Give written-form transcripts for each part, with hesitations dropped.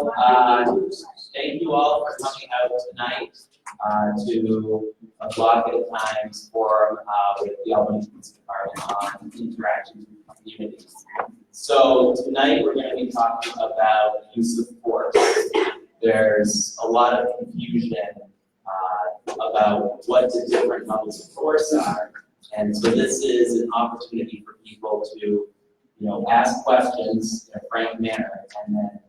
So, thank you all for coming out tonight to a block at a times forum with the Albany Police Department on interactions with communities. So tonight we're going to be talking about use of force. There's a lot of confusion about what the different levels of force are, and so this is an opportunity for people to, ask questions in a frank manner, and then,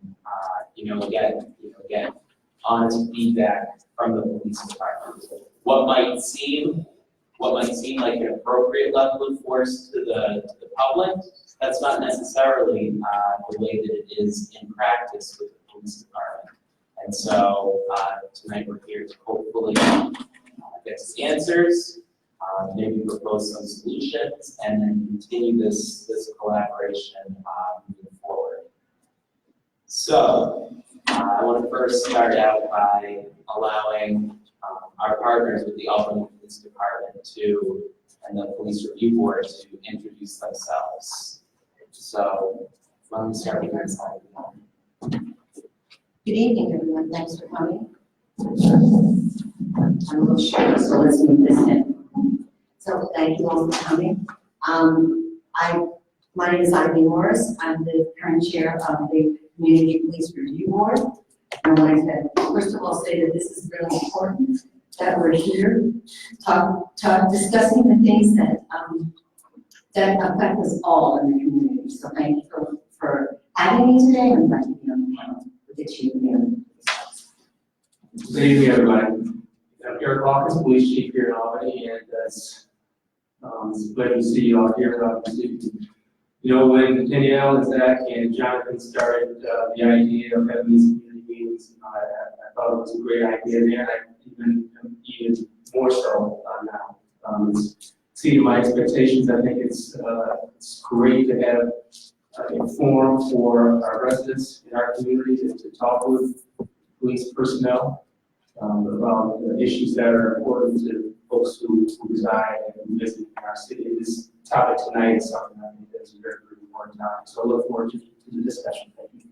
get honest feedback from the police department. What might seem like an appropriate level of force to the public, that's not necessarily the way that it is in practice with the police department. And so tonight we're here to hopefully get some answers, maybe propose some solutions, and then continue this collaboration moving forward. So I want to first start out by allowing our partners with the Albany Police Department and the Police Review Board to introduce themselves. So let me start with this side. Good evening, everyone. Thanks for coming. I'm a little short, so let's move this in. So thank you all for coming. My name is Eileen Morris. I'm the current chair of the Community Police Review Board. I wanted to first of all say that this is really important that we're here discussing the things that affect us all in the community. So thank you for having me today and inviting me on the panel with the chief and Good evening, everybody. I'm Eric Hawkins, police chief here in Albany, and it's a pleasure to see you all here. Obviously, when Danielle and Zach and Jonathan started the idea of having these community meetings, I thought it was a great idea there, and even more so now. It's exceeded my expectations. I think it's great to have a forum for our residents in our community to talk with police personnel about issues that are important to folks who reside and visit in our city. This topic tonight is something I think that's a very, very important topic. So I look forward to the discussion. Thank you.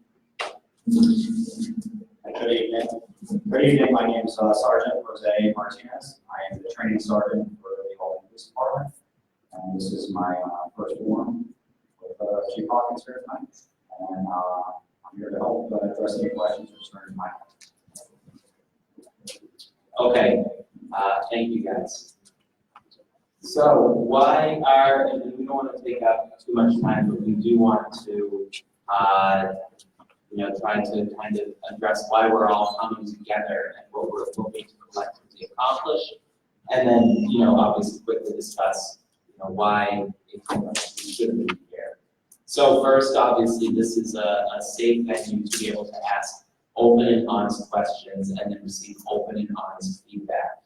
Good evening. Good evening. My name is Sergeant Jose Martinez. I am the training sergeant for the Albany Police Department, and this is my first forum with Chief Hawkins here tonight. And I'm here to help address any questions concerning my. Okay, thank you guys. So we don't want to take up too much time, but we do want to, try to kind of address why we're all coming together and what we're looking to collectively accomplish, and then, obviously quickly discuss, why we shouldn't be here. So first, obviously, this is a safe venue to be able to ask open and honest questions and then receive open and honest feedback.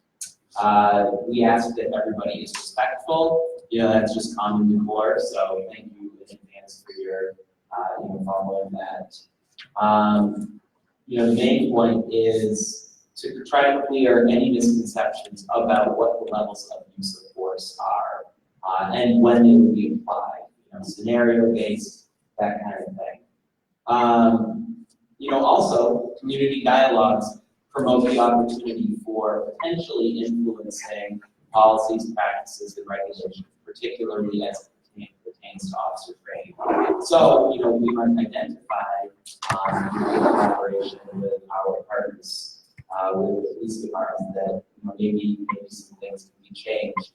We ask that everybody is respectful. That's just common decor, so thank you in advance for your following that. The main point is to try to clear any misconceptions about what the levels of use of force are and when they would be applied, scenario-based, that kind of thing. Also, community dialogues promote the opportunity for potentially influencing policies, practices, and regulations, particularly as it pertains to officer training. So, we might identify collaboration with our partners, with the police department, that maybe some things can be changed,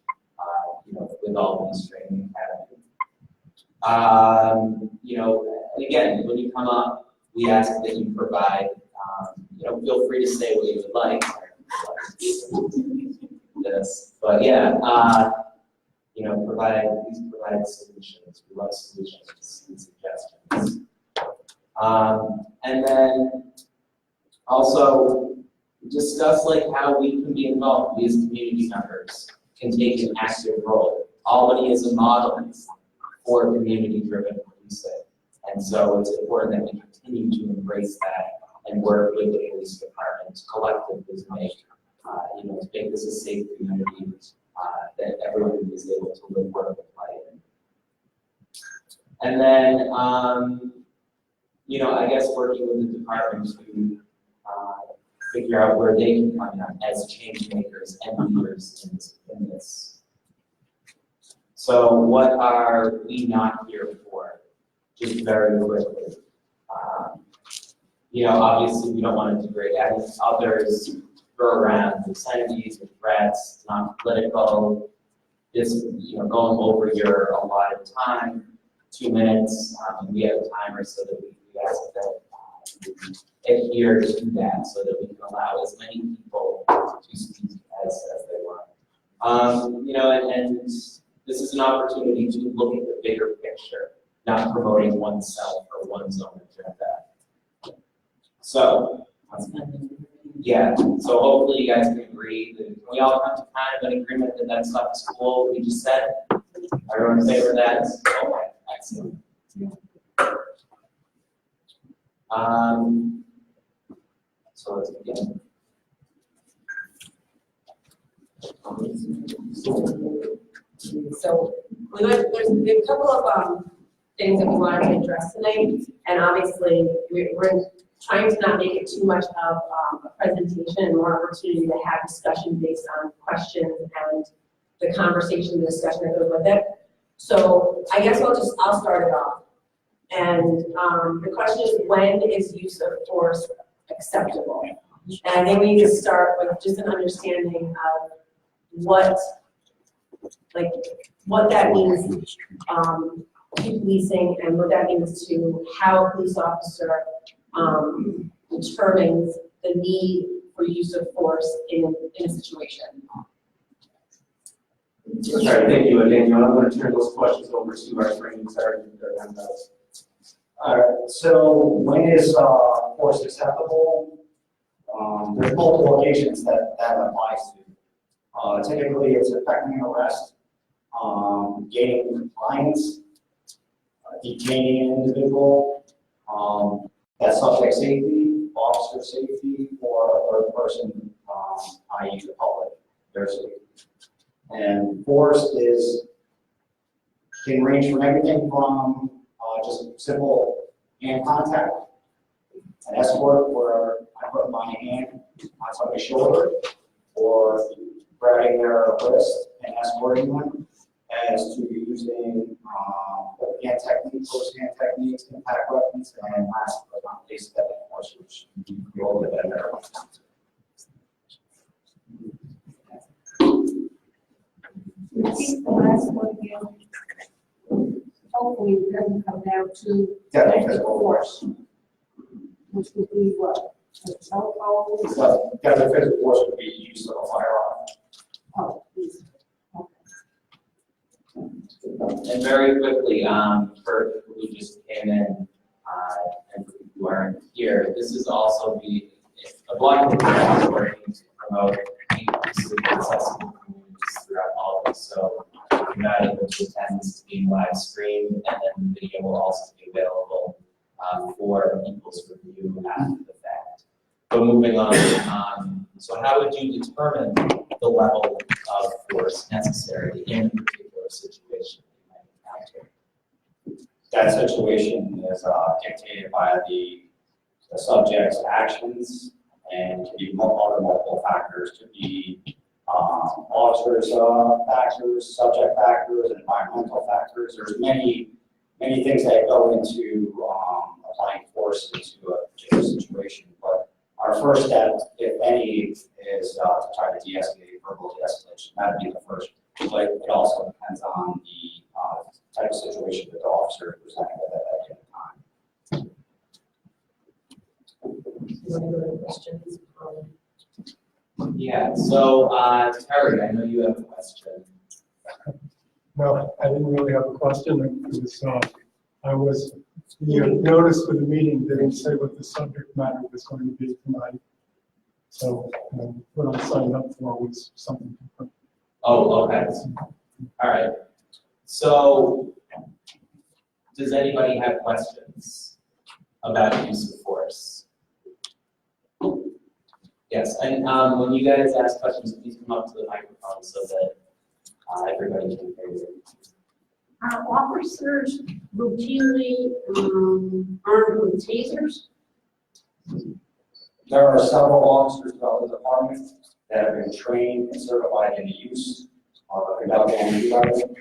with all these training academies. And again, when you come up, we ask that you provide, feel free to say what you would like. This, but yeah, please provide solutions. We love solutions and suggestions. And then also discuss how we can be involved. We as community members can take an active role. Albany is a model for community-driven policing, and so it's important that we continue to embrace that and work with the police department collectively to make this a safe community that everyone is able to live, work, and play in. And then, I guess working with the department to figure out where they can come in as change makers and leaders in this. So what are we not here for? Just very quickly. Obviously we don't want to degrade others, throw around obscenities and threats, it's not political. This, going over your allotted time, 2 minutes, we have a timer so that we ask that adhere to that so that we can allow as many people to speak as they want. And this is an opportunity to look at the bigger picture, not promoting oneself or one's own agenda. So, yeah, so hopefully you guys can agree that, can we all come to kind of an agreement that that's not the school we just said? Everyone in favor of that? Okay, excellent. So let's begin. So there's a couple of things that we wanted to address tonight, and obviously we're trying to not make it too much of a presentation and more opportunity to have discussion based on questions and the conversation, the discussion that goes with it. So I guess I'll start it off. And the question is, when is use of force acceptable? And I think we need to start with just an understanding of what that means to policing and what that means to how a police officer determines the need for use of force in a situation. All right, thank you, Daniel. I'm going to turn those questions over to our training sergeant. All right, so when is force acceptable? There's multiple occasions that applies to. Typically, it's effecting arrest, gaining compliance, detaining an individual, that subject safety, officer safety, or the person, i.e. the public, their safety. And force can range from everything from just simple hand contact, an escort where I put my hand on somebody's shoulder, or grabbing their wrist and escorting them, as to using hand techniques, close hand techniques, impact weapons, and last but not least, deadly force, which you all live in there. Repeat the last one again. Hopefully it doesn't come down to Deadly physical physical force, which would be what? A cell phone? So, deadly physical force would be use of a firearm. Oh, please. Okay. And very quickly, for people who just came in and who aren't here, this is also a block of working to promote inclusive, accessible communities throughout all of this. So if you're not able to attend, this is being live streamed, and then the video will also be available for people's review after the fact. But moving on, so how would you determine the level of force necessary in a particular situation you might encounter? That situation is dictated by the subject's actions, and can be multiple factors. Could be officers' factors, subject factors, environmental factors. There's many things that go into applying force into a particular situation. But our first step, if any, is to try to de-escalate, verbal de-escalation. That would be the first. But it also depends on the type of situation that the officer is presenting at that given time. You want to go to questions? Yeah, so Terry, I know you have a question. No, I didn't really have a question. It was, the notice for the meeting didn't say what the subject matter was going to be tonight. So what I signed up for was something different. Oh, okay. All right. So, does anybody have questions about use of force? Yes, and when you guys ask questions, please come up to the microphone so that everybody can hear you. Are officers routinely armed with tasers? There are several officers throughout the department that have been trained and certified in the use of a conductor energy weapon,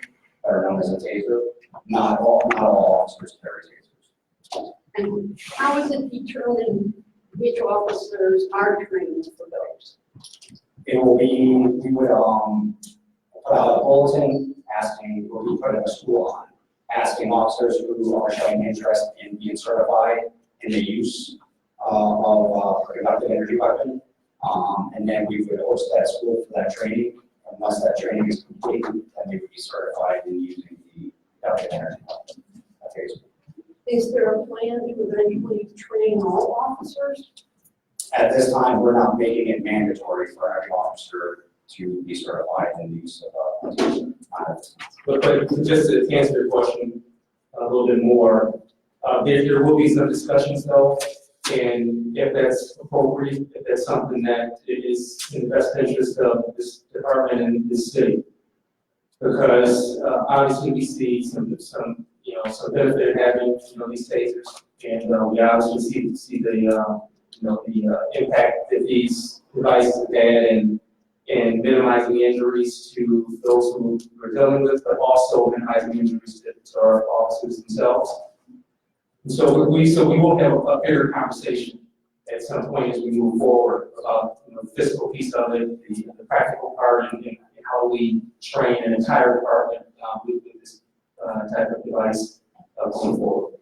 that are known as a taser. Not all officers carry tasers. And how is it determined which officers are trained for those? It will be, we would, put out a bulletin asking, or we put a school on, asking officers who are showing interest in being certified in the use of a conductive energy weapon. And then we would host that school for that training. And once that training is complete, then they would be certified in using the conductive energy weapon. Okay. Is there a plan to eventually train all officers? At this time, we're not making it mandatory for every officer to be certified in the use of a taser. But just to answer your question a little bit more, there will be some discussions though, and if that's appropriate, if that's something that is in the best interest of this department and this city. Because obviously we see some benefit in having, these tasers, and we obviously see the impact that these devices have had and minimizing injuries to those who we're dealing with, but also minimizing injuries to our officers themselves. And so we will have a bigger conversation at some point as we move forward about the physical piece of it, the practical part, and how we train an entire department with this type of device going forward.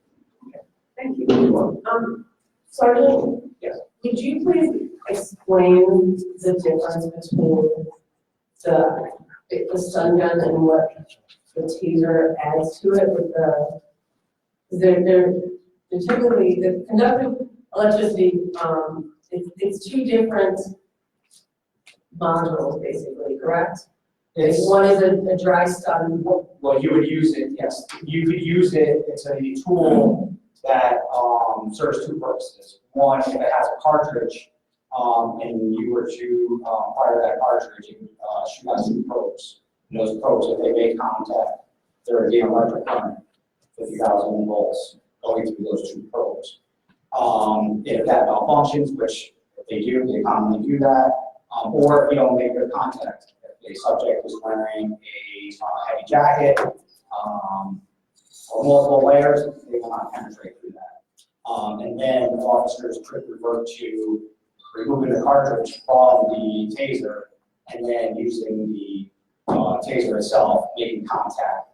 Thank you. You're welcome. Sergeant? Yes. Could you please explain the difference between the stun gun and what the taser adds to it with they're typically, the conductive electricity, it's two different modules basically, correct? One is a dry stun. Well, you would use it, yes. You could use it, it's a tool that serves two purposes. One, if it has a cartridge, and you were to fire that cartridge, you would shoot out two probes. And those probes, if they make contact, there would be an electric current, 50,000 volts, going through those two probes. If that malfunctions, which if they do, they commonly do that, or if you don't make good contact, if the subject is wearing a heavy jacket, or multiple layers, they will not penetrate through that. And then officers could revert to removing the cartridge from the taser and then using the taser itself, making contact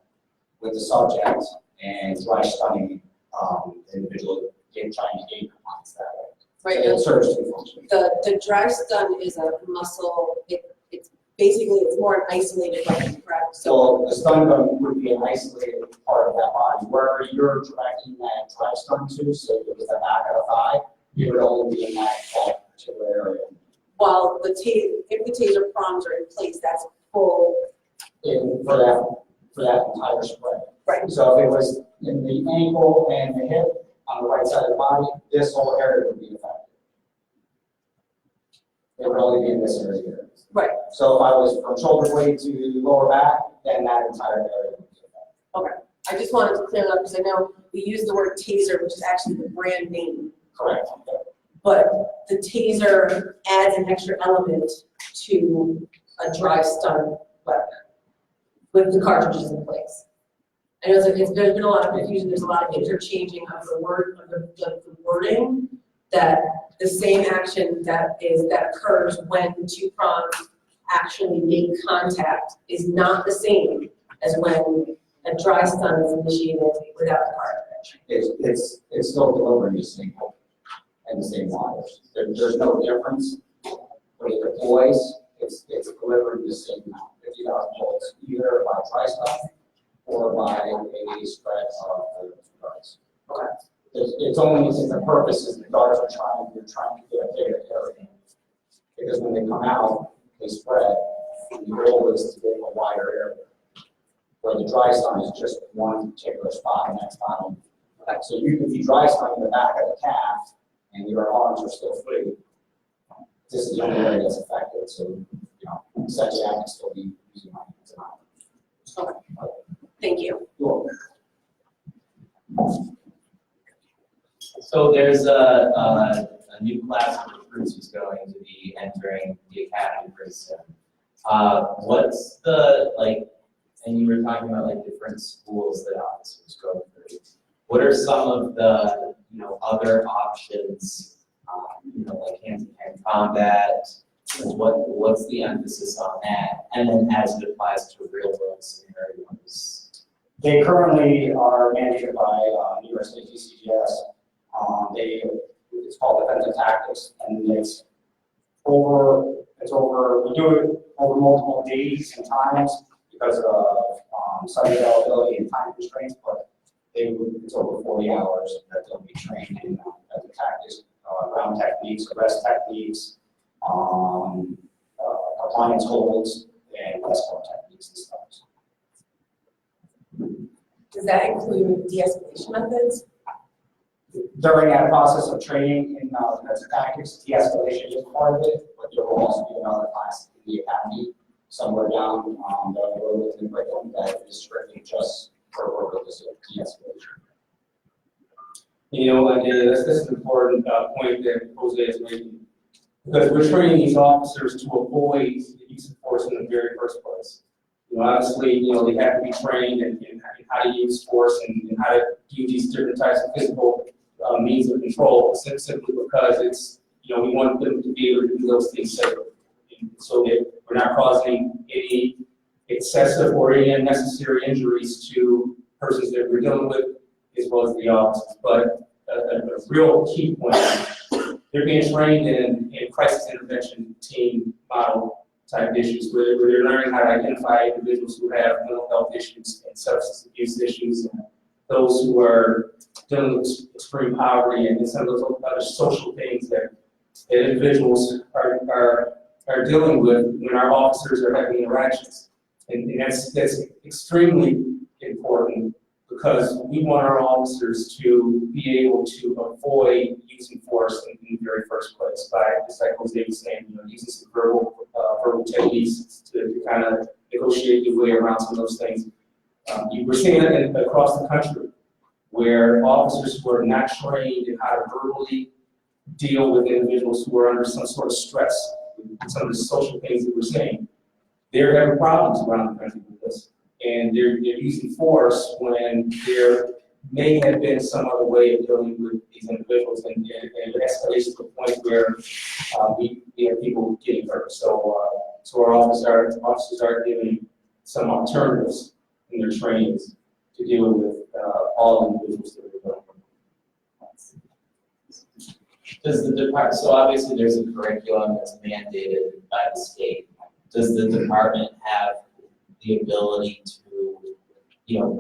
with the subject and dry stunning the individual, trying to gain compliance that way. Right, So it serves two functions. the dry stun is a muscle, it's basically, it's more an isolated weapon, correct? So the stun gun would be an isolated part of that body, wherever you're directing that dry stun to, so if it was the back of the thigh, you would only be in that particular area. While if the taser prongs are in place, that's full. For that entire spread. Right. So if it was in the ankle and the hip on the right side of the body, this whole area would be affected. It would only be in this area here. Right. So if I was from shoulder blade to lower back, then that entire area would be affected. Okay. I just wanted to clear that up because I know we use the word taser, which is actually the brand name. Correct. But the taser adds an extra element to a dry stun weapon with the cartridges in place. I know there's been a lot of confusion, there's a lot of interchanging of the wording, that the same action that occurs when two prongs actually make contact is not the same as when a dry stun is initiated without the cartridge. It's still delivering the same hook and the same wires. There's no difference when it deploys. It's delivering the same amount, 50,000 volts, either by dry stun or by a spread of the darts. Okay. It's only the purpose is the darts are you're trying to get a bigger area. Because when they come out, they spread, and the goal is to get a wider area. Where the dry stun is just one particular spot, and that's not only. So you can be dry stunning the back of the calf, and your arms are still free. This is the only area that's affected, so, essentially I can still be using my hands and arms. Okay. Thank you. So there's a new class of recruits who's going to be entering the academy pretty soon. What's the, like, and you were talking about like different schools that officers go through. What are some of the, other options, like hand-to-hand combat? What's the emphasis on that? And then as it applies to real-world scenarios? They currently are mandated by New York State DCGS. It's called defensive tactics, and we do it over multiple days and times because of site availability and time constraints, but it's over 40 hours that they'll be trained in the tactics, ground techniques, arrest techniques, appliance holds, and escort techniques and stuff. Does that include de-escalation methods? During that process of training in defensive tactics, de-escalation is part of it, but there will also be another class in the academy somewhere down the road within the curriculum that is strictly just for purposes of de-escalation. And that's an important point that Jose is making, because we're training these officers to avoid the use of force in the very first place. Obviously, they have to be trained in how to use force and how to do these different types of physical means of control, simply because it's, we want them to be able to do those things safely. So that we're not causing any excessive or any unnecessary injuries to persons that we're dealing with, as well as the officers. But a real key point, they're being trained in crisis intervention team model type issues, where they're learning how to identify individuals who have mental health issues and substance abuse issues, and those who are dealing with extreme poverty and some of those other social things that individuals are dealing with when our officers are having interactions. And that's extremely important, because we want our officers to be able to avoid using force in the very first place by, just like Jose was saying, using some verbal techniques to kind of negotiate your way around some of those things. We're seeing that across the country, where officers who are not trained in how to verbally deal with individuals who are under some sort of stress, some of the social things that we're seeing, they're having problems around the country with this. And they're using force when there may have been some other way of dealing with these individuals, and it escalates to the point where we have people getting hurt. So our officers are given some alternatives in their trainings to deal with all individuals that are dealing with. Does the department, so obviously there's a curriculum that's mandated by the state. Does the department have the ability to,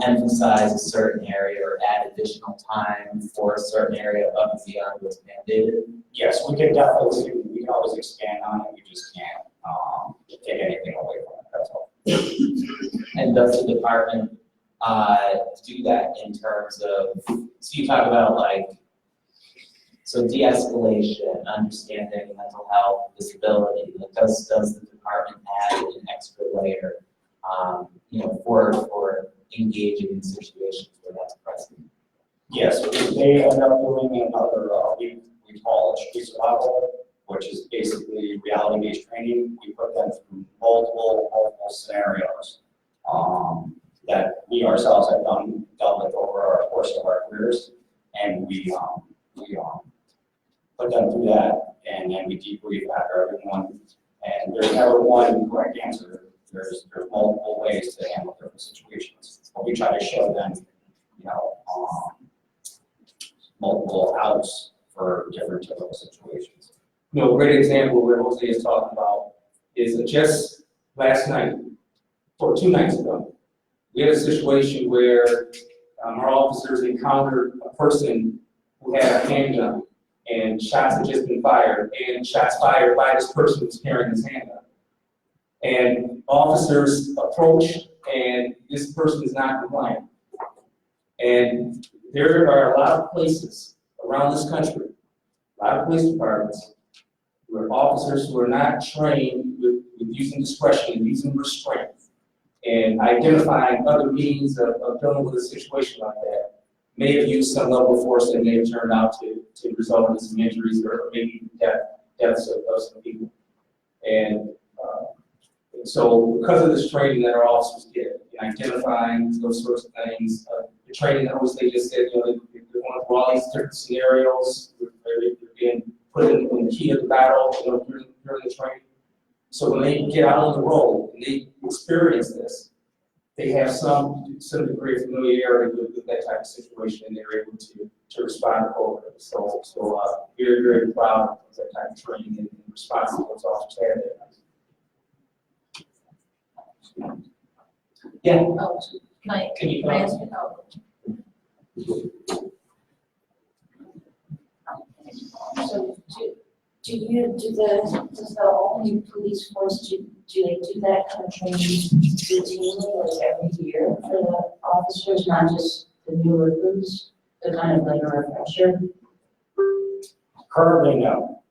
emphasize a certain area or add additional time for a certain area above and beyond what's mandated? Yes, we can always expand on it, we just can't take anything away from it, that's all. And does the department do that in terms of, so you talk about so de-escalation, understanding mental health, disability, does the department add an extra layer, for engaging in situations where that's present? Yes, they end up doing another, we call it street survival, which is basically reality-based training. We put them through multiple scenarios that we ourselves have dealt with over our course of our careers, and we put them through that, and then we debrief after everyone. And there's never one correct answer. There's multiple ways to handle different situations. But we try to show them, multiple outs for different typical situations. A great example where Jose is talking about is just last night, or 2 nights ago, we had a situation where our officers encountered a person who had a handgun, and shots had just been fired, and shots fired by this person who's carrying his handgun. And officers approach, and this person is not compliant. And there are a lot of places around this country, a lot of police departments, where officers who are not trained with using discretion and using restraint and identifying other means of dealing with a situation like that. May have used some level of force that may have turned out to result in some injuries or maybe deaths of some people. And so because of this training that our officers get in identifying those sorts of things, the training that they just said, they're going through all these different scenarios, they're being put in the key of the battle, during the training. So when they get out on the road and they experience this, they have some degree of familiarity with that type of situation, and they're able to respond appropriately. So very, very proud of that type of training and response that those officers have there. Yeah. Oh, Can you can I ask you, so does the Albany police force, do they do that kind of training routinely, like every year for the officers, not just the new recruits, the kind of like a refresher? Currently, no.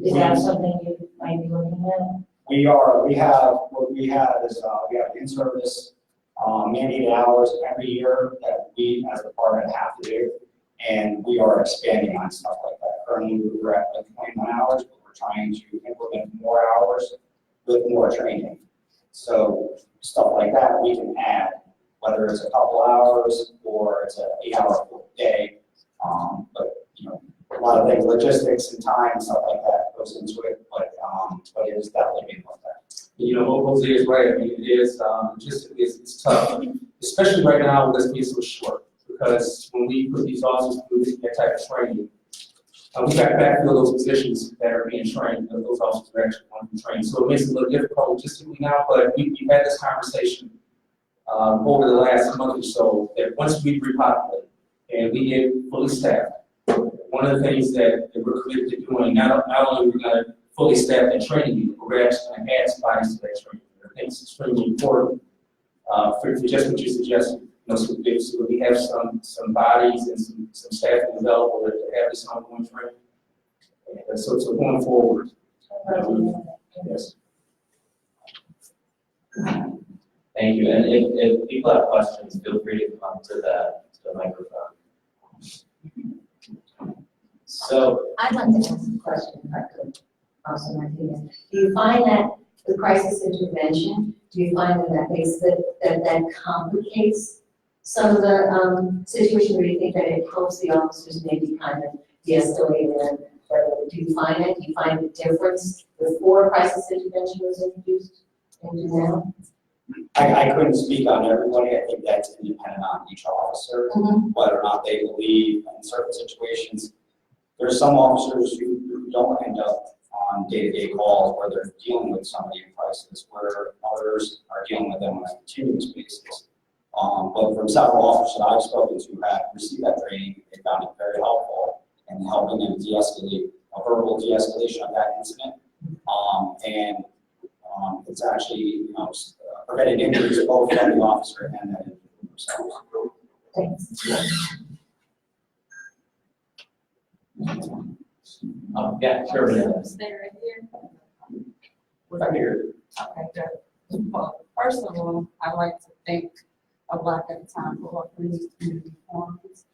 Is that something you might be looking at? What we have is, we have in-service mandated hours every year that we as a department have to do, and we are expanding on stuff like that. Currently, we're at like 21 hours, but we're trying to implement more hours with more training. So stuff like that we can add, whether it's a couple hours or it's an 8-hour day. But a lot of things, logistics and time, stuff like that goes into it. But it is definitely being looked at. Jose is right. I mean, it is logistically it's tough, especially right now with us being so short. Because when we put these officers through that type of training, we got to backfill those positions that are being trained. Those officers are actually want to be trained. So it makes it a little difficult logistically now. But we've had this conversation over the last month or so that once we repopulate and we get fully staffed, one of the things that we're committed to doing, not only are we going to fully staff and training you, but we're actually going to add bodies to that training. I think it's extremely important for just what you suggested. So we have some bodies and some staff available to have this ongoing training. And so going forward, yes. Thank you. And if people have questions, feel free to come to the microphone. So I'd like to ask a question, if I could, Officer Martinez. Do you find that the crisis intervention, do you find that complicates some of the situations where you think that it helps the officers maybe kind of de-escalate them? Do you find it? Do you find the difference before crisis intervention was introduced into now? I couldn't speak on everybody. I think that's independent on each officer, whether or not they believe in certain situations. There's some officers who don't end up on day-to-day calls where they're dealing with somebody in crisis, where others are dealing with them on a continuous basis. But from several officers that I've spoken to who have received that training, they found it very helpful in helping them de-escalate, a verbal de-escalation of that incident. It's actually, prevented injuries both from the officer and that individual themselves. Thanks. yeah, sure. Stay right here. I'm here. Okay, good. Well, first of all, I'd like to thank ABAAT at the time for offering these community forums.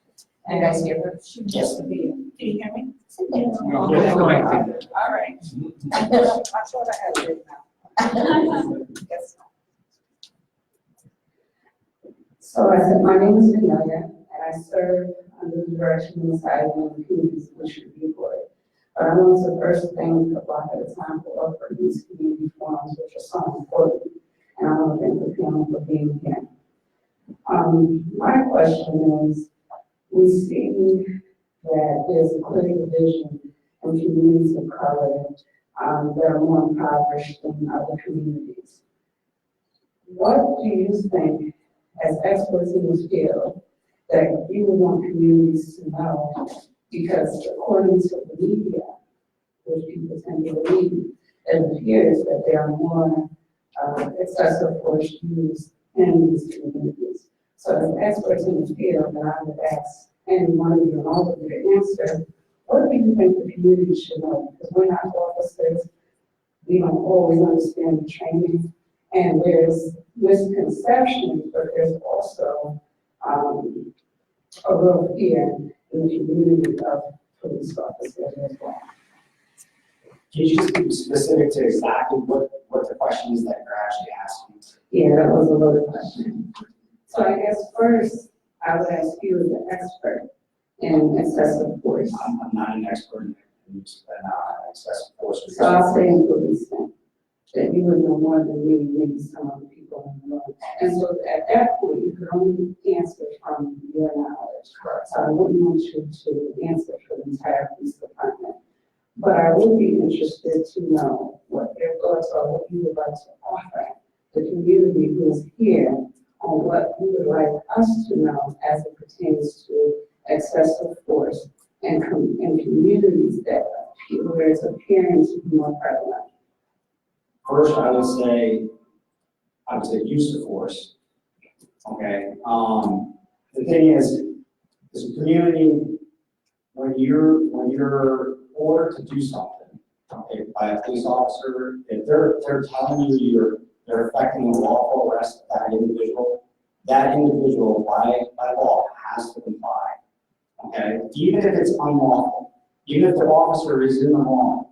And guys here, Yes. can you hear me? No, Okay, go ahead. all right. I thought I had it now. Yes. So I said, my name is Amelia, and I serve under the direction of the Island Community Solution Review Board. But I want to first thank ABAAT at the time for offering these community forums, which are so important. And I want to thank the panel for being here. My question is, we see that there's a clear division in communities of color that are more impoverished than other communities. What do you think, as experts in this field, that you would want communities to know? Because according to the media, which people tend to believe, it appears that there are more excessive force used in these communities. So as experts in the field, and I would ask anyone of you and all of you to answer, what do you think the community should know? Because we're not officers, we don't always understand the training, And there's misconceptions, but there's also a real fear in the community of police officers as well. Can you just be specific to exactly what the question is that you're actually asking? Yeah, that was a loaded question. So I guess first, I would ask you as an expert in excessive force. I'm not an expert in excessive force. So I'll say in policing, that you would know more than me, maybe some of the people in the room. And so at that point, you could only answer from your knowledge. Correct. So I wouldn't want you to answer for the entire police department. But I would be interested to know what your thoughts are, what you would like to offer the community who is here on what you would like us to know as it pertains to excessive force and communities that where it's appearing to be more prevalent. First, I would say use of force. Okay. The thing is, as a community, when you're ordered to do something, okay, by a police officer, if they're telling you they're effecting a lawful arrest of that individual by law has to comply. Okay, even if it's unlawful, even if the officer is in the wrong,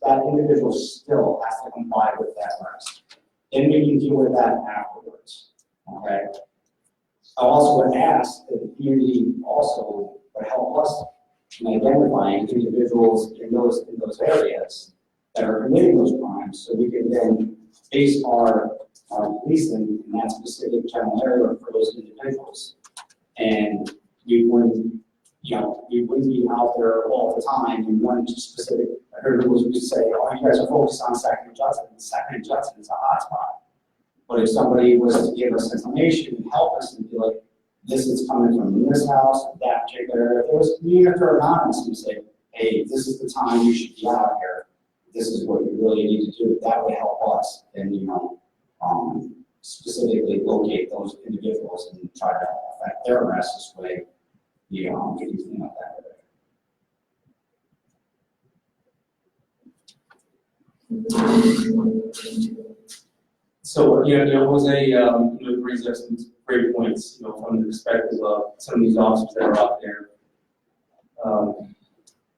that individual still has to comply with that arrest. Then we can deal with that afterwards. Okay. I also would ask that the community also would help us in identifying individuals in those areas that are committing those crimes, so we can then base our policing in that specific general area for those individuals. And we wouldn't be out there all the time in one specific. I heard it was we say, "Oh, you guys are focused on Second and Judson." Second and Judson is a hotspot. But if somebody was to give us information and help us and be like, "This is coming from this house, that particular," even if they're anonymous, and say, "Hey, this is the time you should be out here. This is what you really need to do." That would help us, and specifically locate those individuals and try to affect their arrest this way. Anything like that. So, Jose, brings up some great points, from the perspective of some of these officers that are out there.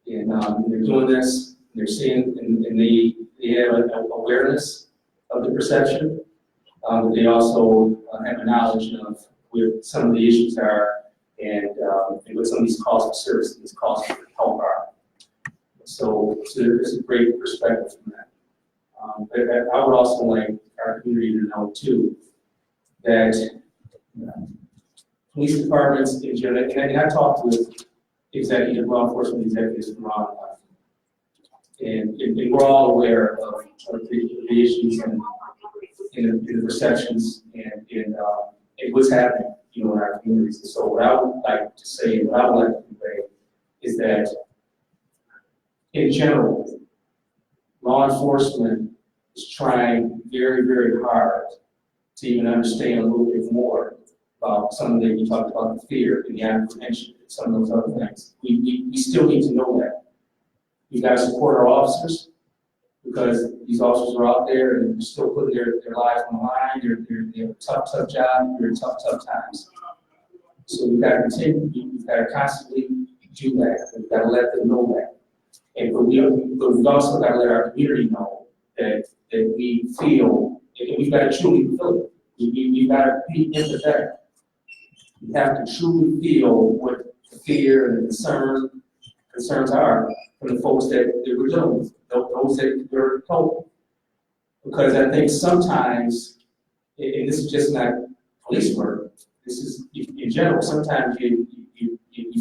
And they're doing this, they're seeing, and they have an awareness of the perception. But they also have a knowledge of where some of the issues are and what some of these costs of service, these costs of help are. So there's a great perspective from that. But I would also like our community to know too that police departments in general, and I talked with law enforcement executives from around the country, and we're all aware of the issues and the perceptions and what's happening, in our communities. And so what I would like to say, what I would like to convey is that in general, law enforcement is trying very, very hard to even understand a little bit more about some of you talked about the fear and the apprehension and some of those other things. We still need to know that. We've got to support our officers because these officers are out there and they're still putting their lives on the line. They're a tough job. They're tough times. So we've got to continue. We've got to constantly do that. We've got to let them know that. But we've also got to let our community know that we feel, and we've got to truly feel it. We've got to be empathetic. We have to truly feel what the fear and the concerns are from the folks that we're dealing with, those that we're told. Because I think sometimes, and this is just not police work, this is in general, sometimes you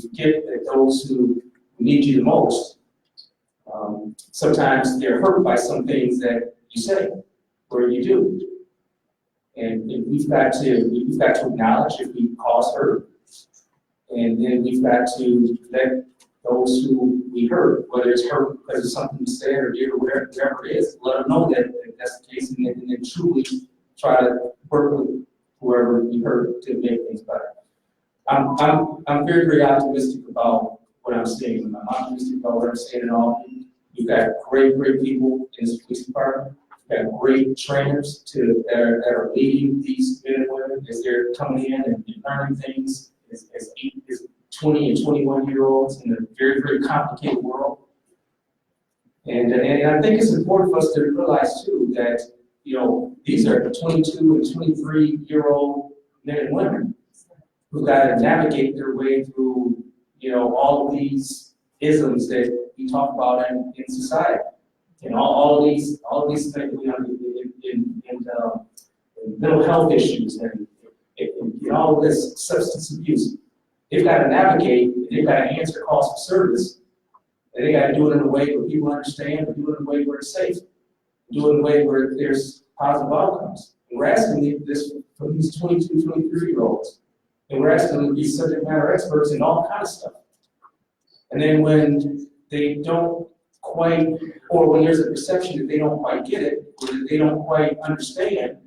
forget that those who need you the most, sometimes they're hurt by some things that you say or you do. And we've got to acknowledge if we cause hurt. And then we've got to let those who we hurt, whether it's hurt because of something we said or did or whatever it is, let them know that that's the case, and then truly try to work with whoever we hurt to make things better. I'm very, very optimistic about what I'm seeing. I'm optimistic about what I'm seeing at all. We've got great people in this police department. got great trainers that are leading these men and women as they're coming in and learning things as 20 and 21-year-olds in a very, very complicated world. And I think it's important for us to realize too that, these are 22 and 23-year-old men and women who've got to navigate their way through, all of these isms that we talk about in society. All of these things, in mental health issues and all of this substance abuse. They've got to navigate, and they've got to answer calls for service, and they got to do it in a way where people understand, and do it in a way where it's safe, do it in a way where there's positive outcomes. And we're asking this from these 22, 23-year-olds, and we're asking them to be subject matter experts in all kinds of stuff. And then when they don't quite, or when there's a perception that they don't quite get it, or that they don't quite understand,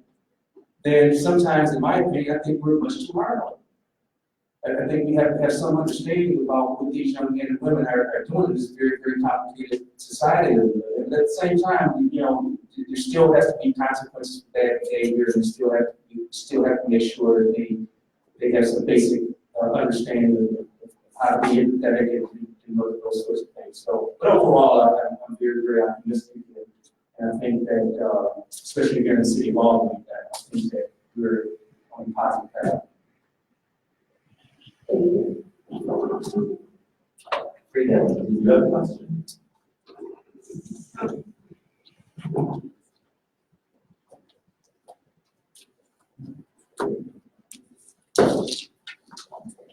then sometimes, in my opinion, I think we're much too hard on them. I think we have to have some understanding about what these young men and women are doing in this very, very complicated society. And at the same time, there still has to be consequences for bad behavior, and you still have to make sure that they have some basic understanding of how to be empathetic and those sorts of things. So, but overall, I'm very, very optimistic, and I think that, especially here in the city of Albany, I think that we're on a positive path. Frida, do you have a question?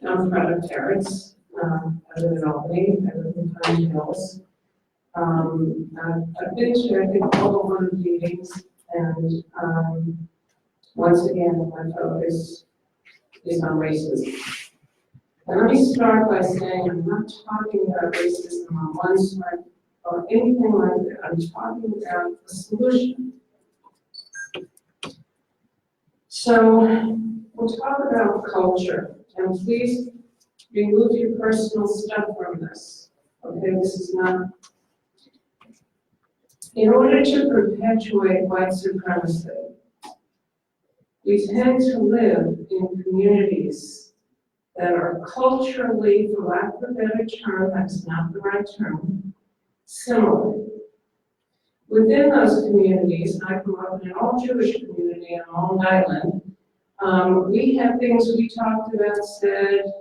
I'm Freda Terrace. I live in Albany. I live in Pine Hills. I've been to, I think, all the 100 meetings, and once again, my focus is on racism. And let me start by saying I'm not talking about racism on one side or anything like that. I'm talking about a solution. So we'll talk about culture, and please remove your personal stuff from this. Okay, this is not. In order to perpetuate white supremacy, we tend to live in communities that are culturally, for lack of a better term, that's not the right term, similar. Within those communities, I grew up in an all-Jewish community on Long Island. We have things we talked about, said,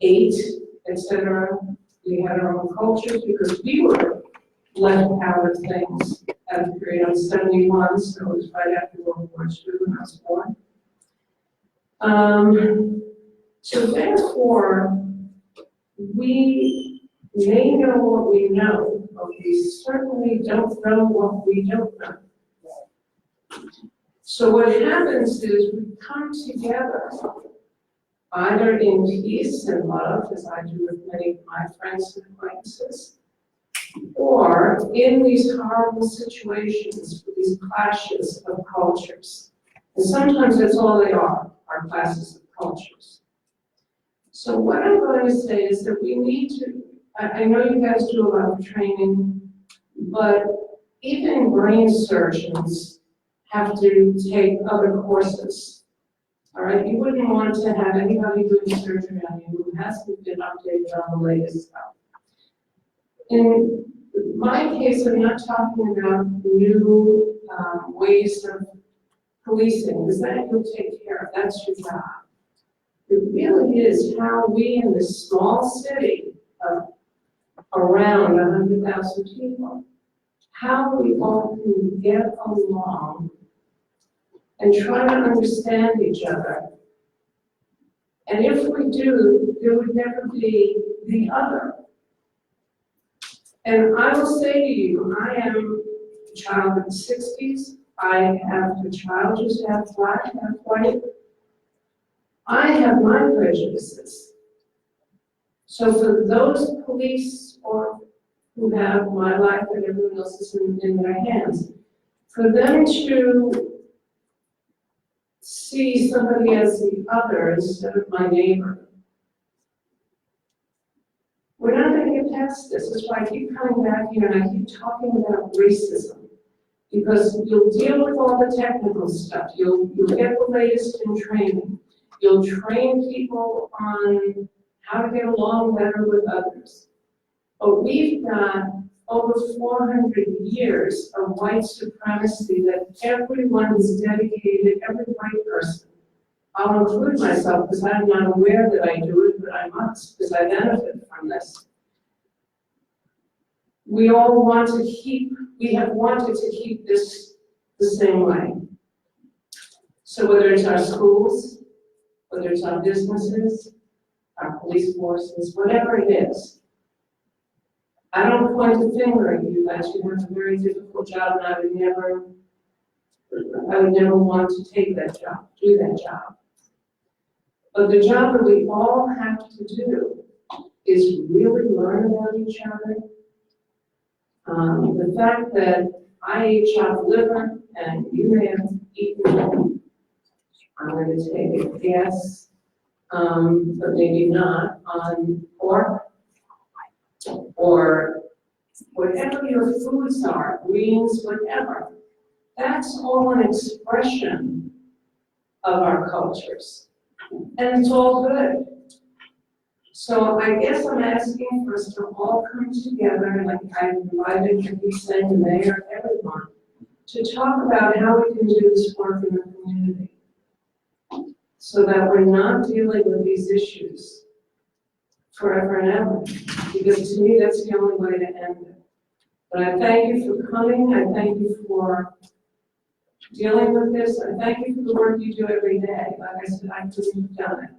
ate, etc. We had our own cultures because we were left out of things at a period of 71, so it was right after World War II when I was born. So therefore, we may know what we know, but we certainly don't know what we don't know. So what happens is we come together, either in peace and love, as I do with many of my friends and acquaintances, or in these horrible situations, with these clashes of cultures. And sometimes that's all they are classes of cultures. So what I'm going to say is that we need to, I know you guys do a lot of training, but even brain surgeons have to take other courses. All right, you wouldn't want to have anybody doing surgery on you who hasn't been updated on the latest stuff. In my case, I'm not talking about new ways of policing, because that you'll take care of, that's your job. It really is how we in this small city of around 100,000 people, how we all can get along and try to understand each other. And if we do, there would never be the other. And I will say to you, I am a child of the 60s. I have a child who's half black, half white. I have my prejudices. So for those police or who have my life and everyone else's in their hands, for them to see somebody as the other instead of my neighbor, we're not going to get past this. That's why I keep coming back here and I keep talking about racism. Because you'll deal with all the technical stuff, you'll get the latest in training, you'll train people on how to get along better with others. But we've got over 400 years of white supremacy that everyone is dedicated, every white person. I'll include myself because I'm not aware that I do it, but I must because I benefit from this. We all want to keep, we have wanted to keep this the same way. So whether it's our schools, whether it's our businesses, our police forces, whatever it is, I don't point the finger at you guys. You have a very difficult job, and I would never want to take that job, do that job. But the job that we all have to do is really learn about each other. The fact that I ate chopped liver and you may have eaten, I'm going to take a guess, but maybe not, on pork, or whatever your foods are, greens, whatever. That's all an expression of our cultures. And it's all good. So I guess I'm asking for us to all come together, like I invited to be saying the mayor, everyone, to talk about how we can do this work in the community. So that we're not dealing with these issues forever and ever. Because to me, that's the only way to end it. But I thank you for coming. I thank you for dealing with this. I thank you for the work you do every day. Like I said, I couldn't have done it.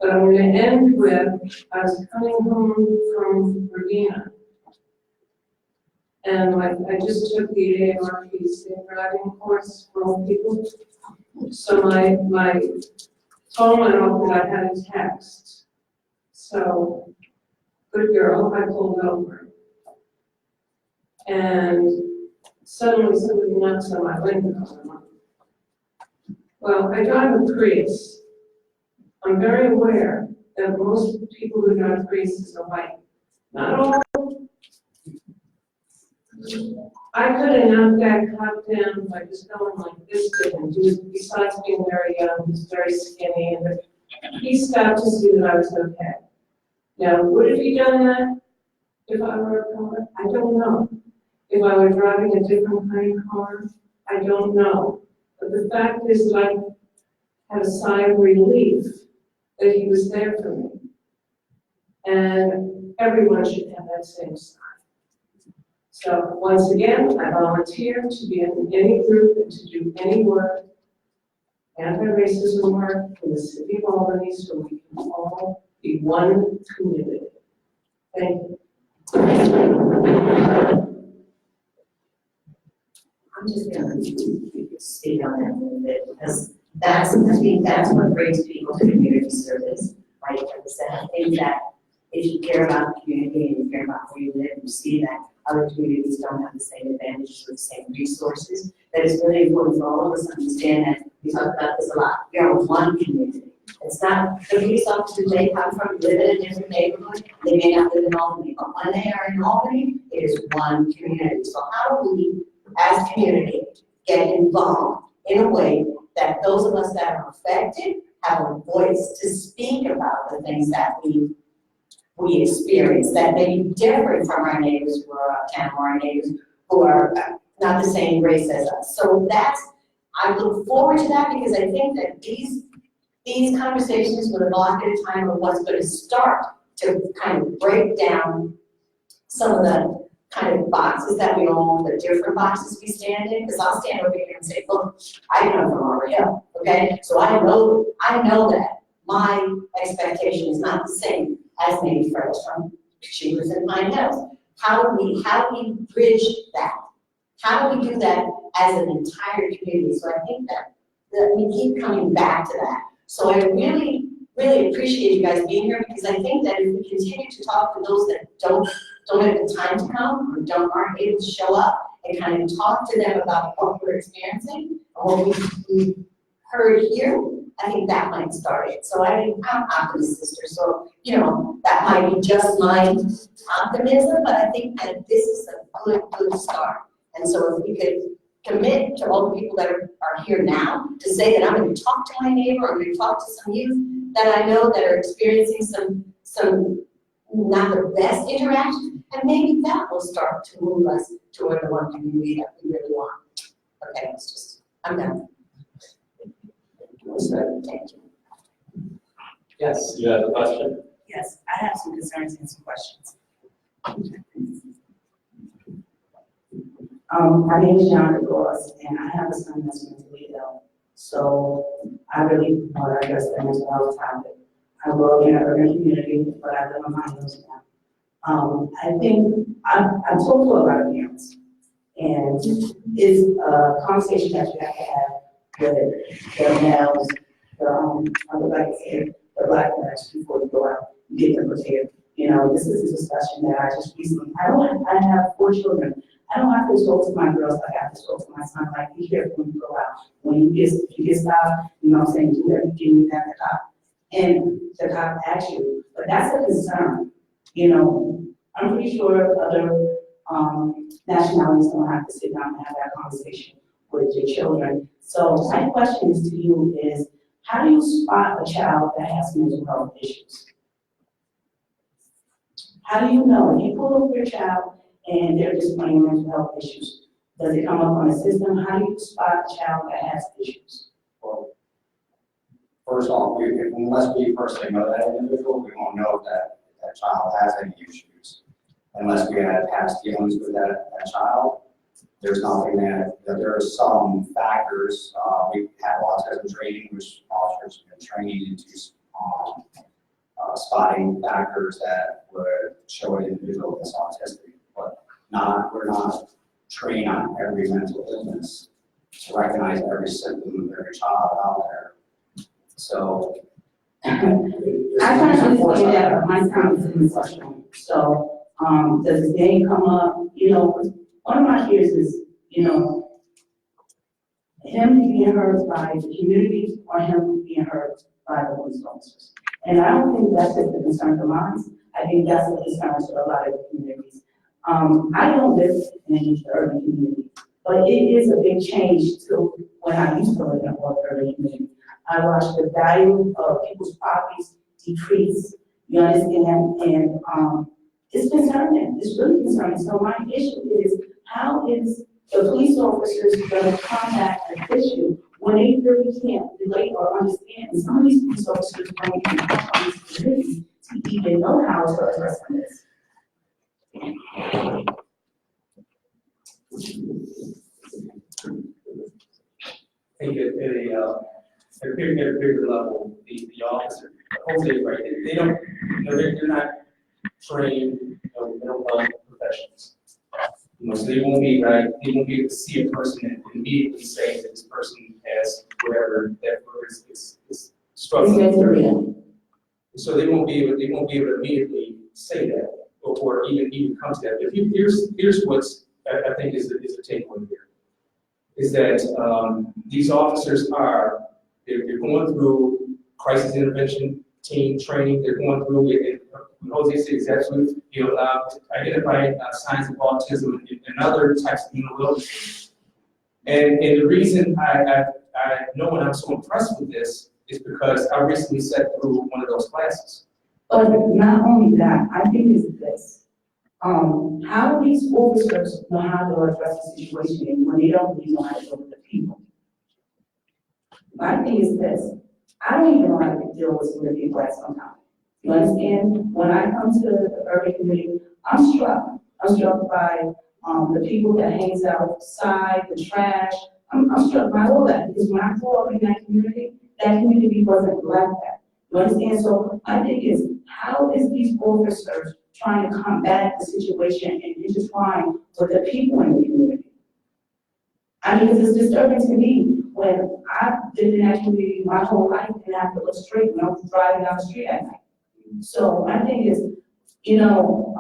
But I'm going to end with, I was coming home from Regina. And I just took the AARP safe driving course for old people. So my phone went off and I had a text. So, good girl, I pulled over. And suddenly somebody knocks on my window. Well, I drive a Prius. I'm very aware that most people who drive Priuses are white. Not all. I could have knocked that cop down by just going like this to him. He was, besides being very young, he was very skinny, and he stopped to see that I was okay. Now, would have he done that if I were a color? I don't know. If I were driving a different kind of car, I don't know. But the fact is that I had a sigh of relief that he was there for me. And everyone should have that same sigh. So once again, I volunteer to be in any group and to do any work, anti-racism work in the city of Albany, so we can all be one community. Thank you. I'm just gonna speak on that a little bit, because I think that's what brings people to community service, right? Like I said, I think that if you care about the community and you care about where you live, you see that other communities don't have the same advantages or the same resources, that it's really important for all of us to understand that we talk about this a lot. We are one community. It's not, the police officers may come from, live in a different neighborhood, they may not live in Albany, but when they are in Albany, it is one community. So how do we, as a community, get involved in a way that those of us that are affected have a voice to speak about the things that we experience that may be different from our neighbors who are uptown or our neighbors who are not the same race as us. So I look forward to that, because I think that these conversations with a block at a time are what's going to start to kind of break down some of the kind of boxes that we all, the different boxes we stand in, because I'll stand over here and say, look, I come from Arbor Hill, okay? So I know that my expectation is not the same as maybe Fred's from, she was in Pine Hills. How do we bridge that? How do we do that as an entire community? So I think that we keep coming back to that. So I really, really appreciate you guys being here, because I think that if we continue to talk to those that don't have the time to come or aren't able to show up and kind of talk to them about what we're experiencing and what we've heard here, I think that might start it. So I'm optimist, sister. So, that might be just my optimism, but I think that this is a good start. And so if we could commit to all the people that are here now, to say that I'm gonna talk to my neighbor, I'm gonna talk to some youth that I know that are experiencing some not the best interaction, and maybe that will start to move us toward the one community that we really want. Okay, it's just, I'm done. Thank you. Yes, you have a question? Yes, I have some concerns and some questions. My name is John DeGoss, and I have a son that's mentally ill. So I really want to address the mental health topic. I work in an urban community, but I live on my own now. I think I've talked to a lot of parents, and it's a conversation that you have to have with the males, I would like to say, the black males before you go out, and get them prepared. You know, this is a discussion that I just recently, I have 4 children. I don't have to talk to my girls like I have to talk to my son, like, be careful when you go out. When if you get stopped, you know what I'm saying, do everything that the cop. And the cop asks you, but that's a concern. You know, I'm pretty sure other nationalities don't have to sit down and have that conversation with your children. So my question to you is, how do you spot a child that has mental health issues? How do you know if you pull over your child and they're displaying mental health issues? Does it come up on the system? How do you spot a child that has issues? Well, first off, unless we personally know that individual, we won't know that that child has any issues. Unless we had past dealings with that child, there's nothing that there are some factors. We have autism training, which officers have been trained into spotting factors that would show an individual that's autistic, but we're not trained on every mental illness to recognize every symptom of every child out there. So I kind of understand that, but my time is in session. So, does his name come up? You know, one of my fears is, you know, him being hurt by the community or him being hurt by the police officers. And I don't think that's just a concern for mine. I think that's a concern for a lot of the communities. I don't live in the urban community, but it is a big change to when I used to live in an urban community. I watched the value of people's properties decrease, you understand, and it's concerning, it's really concerning. So my issue is, how is the police officers going to combat an issue when they really can't relate or understand? And some of these police officers don't even have these communities to even know how to address this. I think at a bigger level, the officer, Jose, right, they don't, you know, they're not trained, you know, mental health professionals. You know, so they won't be able to see a person and immediately say that this person has whatever that is struggling. So they won't be able to immediately say that or even come to that. But here's what's I think is the takeaway here, is that these officers they're going through crisis intervention team training. They're going through it. Jose said exactly, you know, identifying signs of autism and other types of mental illness. And the reason I know and I'm so impressed with this is because I recently sat through one of those classes. But not only that, I think it's this. How do these officers know how to address the situation when they don't really know how to deal with the people? My thing is this. I don't even know how to deal with some of the people at some time. You understand? When I come to the urban community, I'm struck. I'm struck by the people that hangs outside, the trash. I'm struck by all that, because when I grew up in that community wasn't like that. You understand? So my thing is, how is these officers trying to combat the situation and intertwine with the people in the community? I mean, because it's disturbing to me when I've lived in that community my whole life and I have to look straight when I'm driving down the street at night. So my thing is, you know,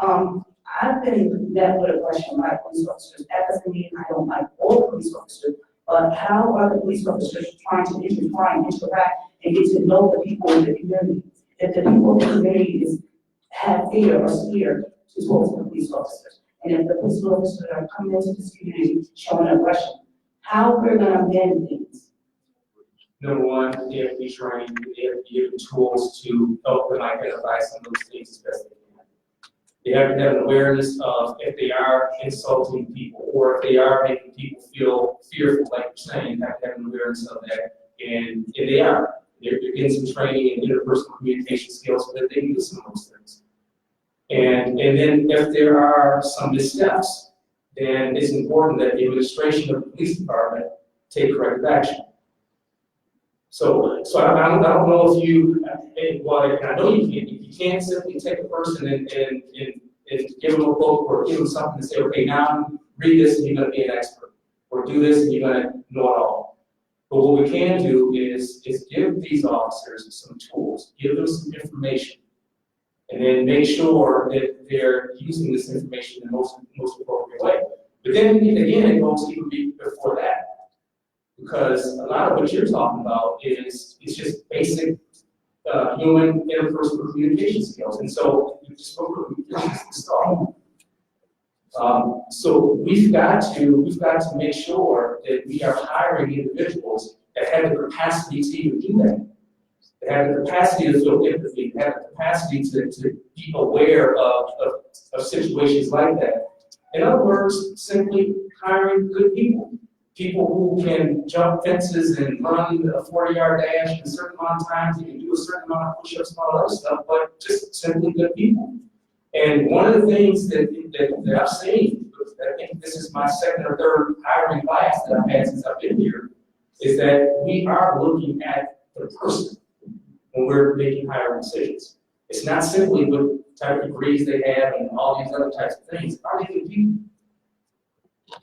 I've been met with a question by police officers. That doesn't mean I don't like all police officers, but how are the police officers trying to intertwine, interact, and get to know the people in the community? If the people in the community have fear or scared to talk to the police officers. And if the police officers are coming into this community showing aggression, how we're gonna amend things? Number one, they have to be trained, they have to be given tools to help them identify some of those things as best they can. They have to have an awareness of if they are insulting people or if they are making people feel fearful, like you're saying, they have to have an awareness of that. And if they are, they're getting some training in interpersonal communication skills so that they can do some of those things. And then if there are some missteps, then it's important that the administration of the police department take corrective action. So I don't know if you, and I know you can't simply take a person and give them a book or give them something and say, okay, now read this and you're gonna be an expert, or do this and you're gonna know it all. But what we can do is give these officers some tools, give them some information, and then make sure that they're using this information in the most appropriate way. But then again, it goes even before that. Because a lot of what you're talking about is just basic human interpersonal communication skills. And so you just spoke of start. So we've got to make sure that we are hiring individuals that have the capacity to even do that. That have the capacity to feel empathy, that have the capacity to be aware of situations like that. In other words, simply hiring good people. People who can jump fences and run a 40-yard dash in a certain amount of times, they can do a certain amount of push-ups and all that other stuff, but just simply good people. And one of the things that I've seen, I think this is my second or third hiring class that I've had since I've been here, is that we are looking at the person when we're making hiring decisions. It's not simply what type of degrees they have and all these other types of things. Are they good people?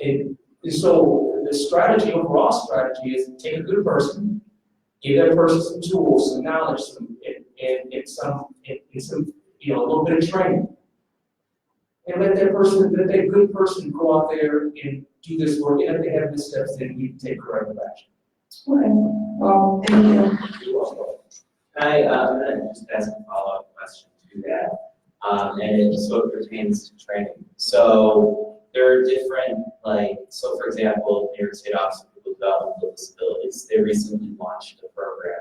And so the strategy, overall strategy, is take a good person, give that person some tools, some knowledge, and some a little bit of training, and let that good person go out there and do this work. And if they have missteps, then we take corrective action. Okay, well, thank you. I'm gonna just ask a follow-up question to that, and it sort of pertains to training. So there are different, so for example, New York State Office of People Development with Disabilities, they recently launched a program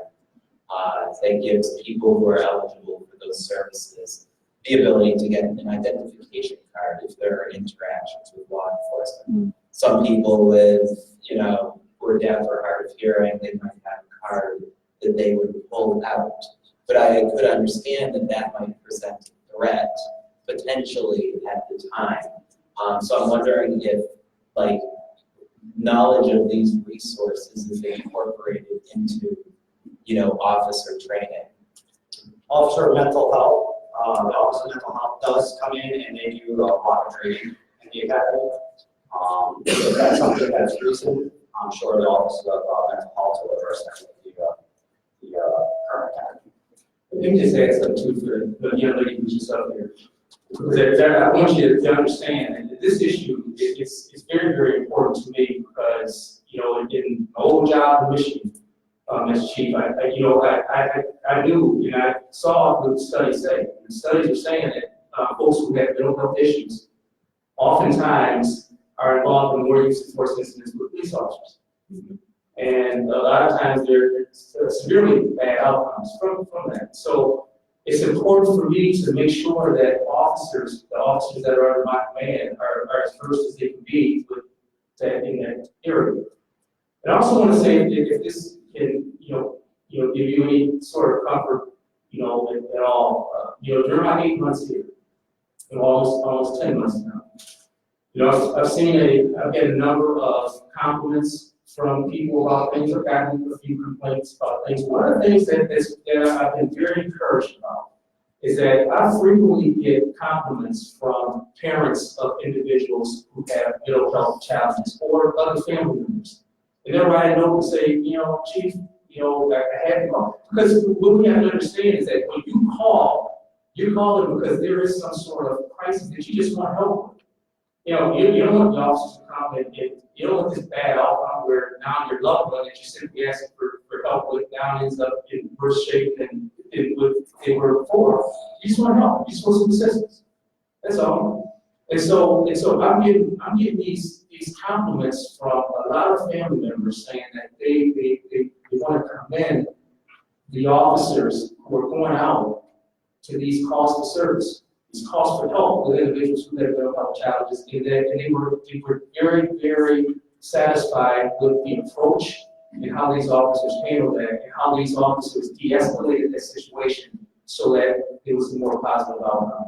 that gives people who are eligible for those services the ability to get an identification card if there are interactions with law enforcement. Some people with, who are deaf or hard of hearing, they might have a card that they would pull out. But I could understand that might present a threat potentially at the time. So I'm wondering if, knowledge of these resources is incorporated into, officer training. Officer of mental health, the Office of Mental Health does come in and they do a lot of training in the academy. If that's something that's recent, I'm sure the Office of Mental Health will address that with the current academy. Let me just add something too for the young lady who's just up here. Because I want you to understand that this issue is very, very important to me because, in my old job in Michigan, as chief, I knew, I saw what the studies say. The studies are saying that folks who have mental health issues oftentimes are involved in more use of force incidents with police officers. And a lot of times there are severely bad outcomes from that. So it's important for me to make sure that the officers that are under my command are as first as they can be with that in that area. And I also want to say that if this can, give you any sort of comfort, at all, during my 8 months here, almost 10 months now, I've had a number of compliments from people about things. I've gotten a few complaints about things. One of the things that I've been very encouraged about is that I frequently get compliments from parents of individuals who have mental health challenges or other family members. And they're writing over and say, Chief, I had to call. Because what we have to understand is that when you call, you're calling because there is some sort of crisis that you just want help with. You don't want the officers to come and you don't want this bad outcome where now your loved one that you simply asking for help with now ends up in worse shape than they were before. You just want help. You just want some assistance. That's all. And so I'm getting these compliments from a lot of family members saying that they want to commend the officers who are going out to these calls for service, these calls for help with individuals who have mental health challenges, and they were very, very satisfied with the approach and how these officers handled that, and how these officers de-escalated that situation so that it was a more positive outcome.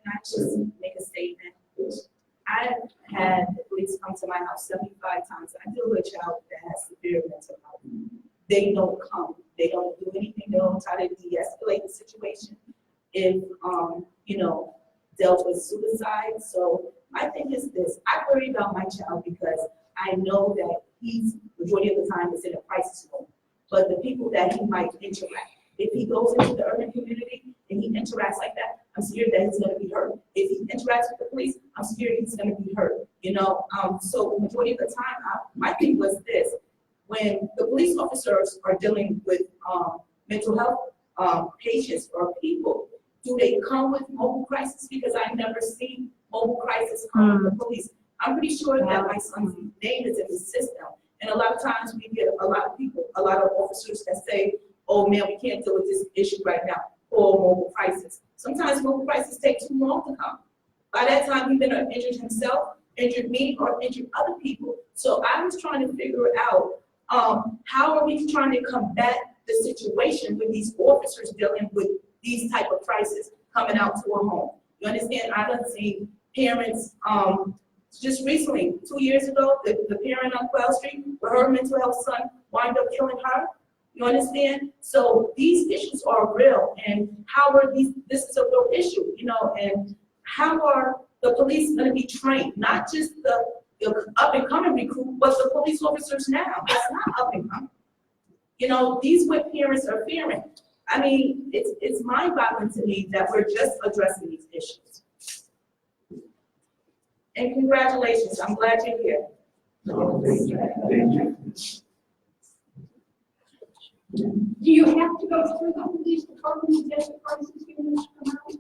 Can I just make a statement? Yes. I've had the police come to my house 75 times. I deal with a child that has severe mental health. They don't come. They don't do anything. They don't try to de-escalate the situation. If, dealt with suicide. So my thing is this. I worry about my child because I know that he's, majority of the time, is in a crisis mode. But the people that he might interact, if he goes into the urban community and he interacts like that, I'm scared that he's going to be hurt. If he interacts with the police, I'm scared he's going to be hurt. So the majority of the time, my thing was this: when the police officers are dealing with mental health patients or people, do they come with mobile crisis? Because I never seen mobile crisis come with the police. I'm pretty sure that my son's name is in the system, and a lot of times we get a lot of officers that say, "Oh man, we can't deal with this issue right now," or mobile crisis. Sometimes mobile crisis take too long to come. By that time, he's been injured himself, injured me, or injured other people. So I was trying to figure out how are we trying to combat the situation with these officers dealing with these type of crises coming out to a home. You understand? I done seen parents, just recently, 2 years ago, the parent on 12th Street, where her mental health son wind up killing her. You understand? So these issues are real, and how are this is a real issue, and how are the police gonna be trained? Not just the up and coming recruit, but the police officers now, that's not up and coming. These what parents are fearing. I mean, it's mind-boggling to me that we're just addressing these issues. And congratulations, I'm glad you're here. Thank you. Do you have to go through the police department to get the crisis units come out?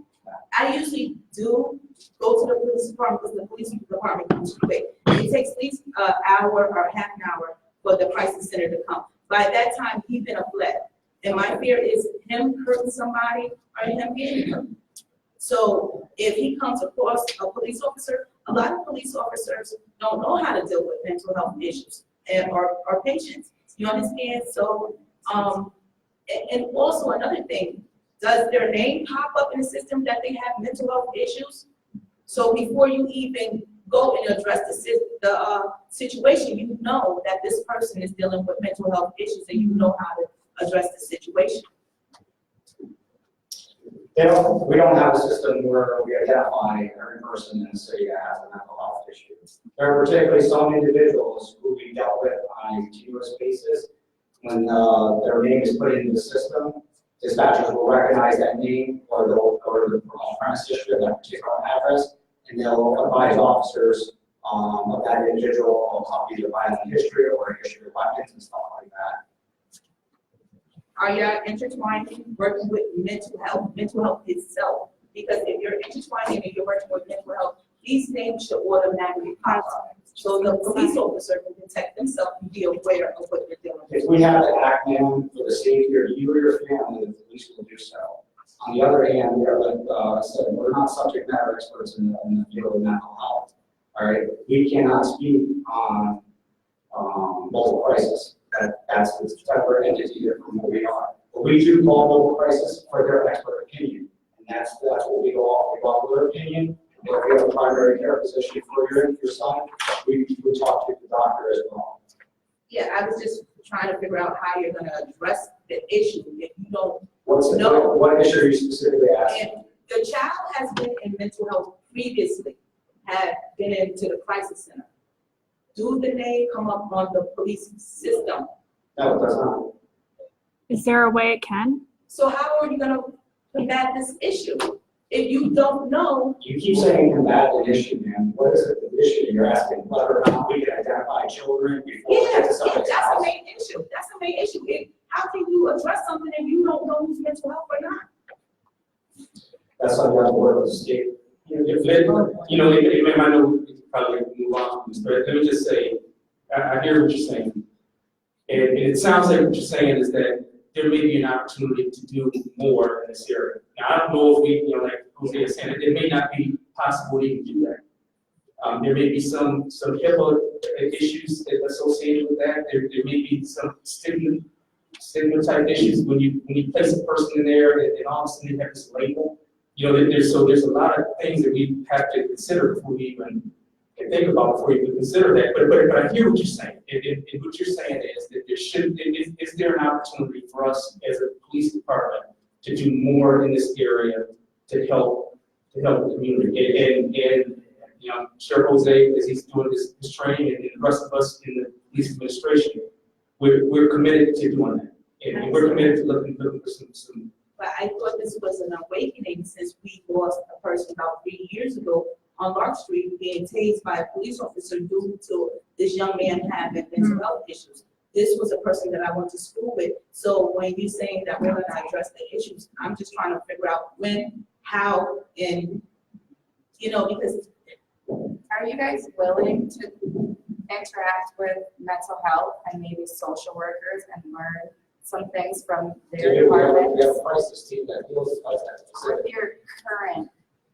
I usually do go to the police department because the police department comes quick. It takes at least an hour or half an hour for the crisis center to come. By that time, he's been fled. And my fear is him hurting somebody or him getting hurt. So if he comes across a police officer, a lot of police officers don't know how to deal with mental health issues or patients. You understand? So, and also another thing, does their name pop up in the system that they have mental health issues? So before you even go and address the situation, you know that this person is dealing with mental health issues and you know how to address the situation. We don't have a system where we identify every person in the city that has a mental health issue. There are particularly some individuals who we dealt with on a continuous basis. When their name is put into the system, dispatchers will recognize that name, or they'll go to the premise history of that particular address, and they'll advise officers of that individual of either violent history or a history of weapons and stuff like that. Are y'all intertwining, working with mental health itself? Because if you're intertwining and you're working with mental health, these names should automatically pop up. So the police officer can protect themselves and be aware of what they're doing. If we have to act now for the safety of you or your family, the police will do so. On the other hand, we are, like I said, we're not subject matter experts in the field of mental health. All right, we cannot speak on multiple crisis. That's the separate entity from what we are. But we do call multiple crisis for their expert opinion, and that's what we go off. We go off their opinion. If we have a primary care physician for your son, we talk to the doctor as well. Yeah, I was just trying to figure out how you're going to address the issue if you don't know. What issue are you specifically asking? And the child has been in mental health previously, had been into the crisis center. Do the name come up on the police system? No, it does not. Is there a way it can? So how are you going to combat this issue? If you don't know. You keep saying combat an issue, man. What is it, the issue you're asking? Whether or not we can identify children before we get to somebody's that's house? the main issue. That's the main issue. How can you address something if you don't know who's mental health or not? That's why we have to work with the state It might know, probably move on from this, but let me just say, I hear what you're saying. And it sounds like what you're saying is that there may be an opportunity to do more in this area. Now, I don't know if we, like Jose is saying, it may not be possible to even do that. There may be some HIPAA issues associated with that. There may be some stigma type issues when you place a person in there and all of a sudden they have this label. There's a lot of things that we have to consider before we even can think about before you can consider that. But I hear what you're saying. And what you're saying is that is there an opportunity for us as a police department to do more in this area to help the community? And I'm sure Jose, as he's doing this training, and the rest of us in the police administration, we're committed to doing that. And we're committed to looking for some. But I thought this was an awakening since we lost a person about 3 years ago on Lark Street being tased by a police officer due to this young man having mental health issues. This was a person that I went to school with. So when you're saying that we're gonna address the issues, I'm just trying to figure out when, how, and, because. Are you guys willing to interact with mental health and maybe social workers and learn some things from their departments? We have a crisis team that deals with that. With your current,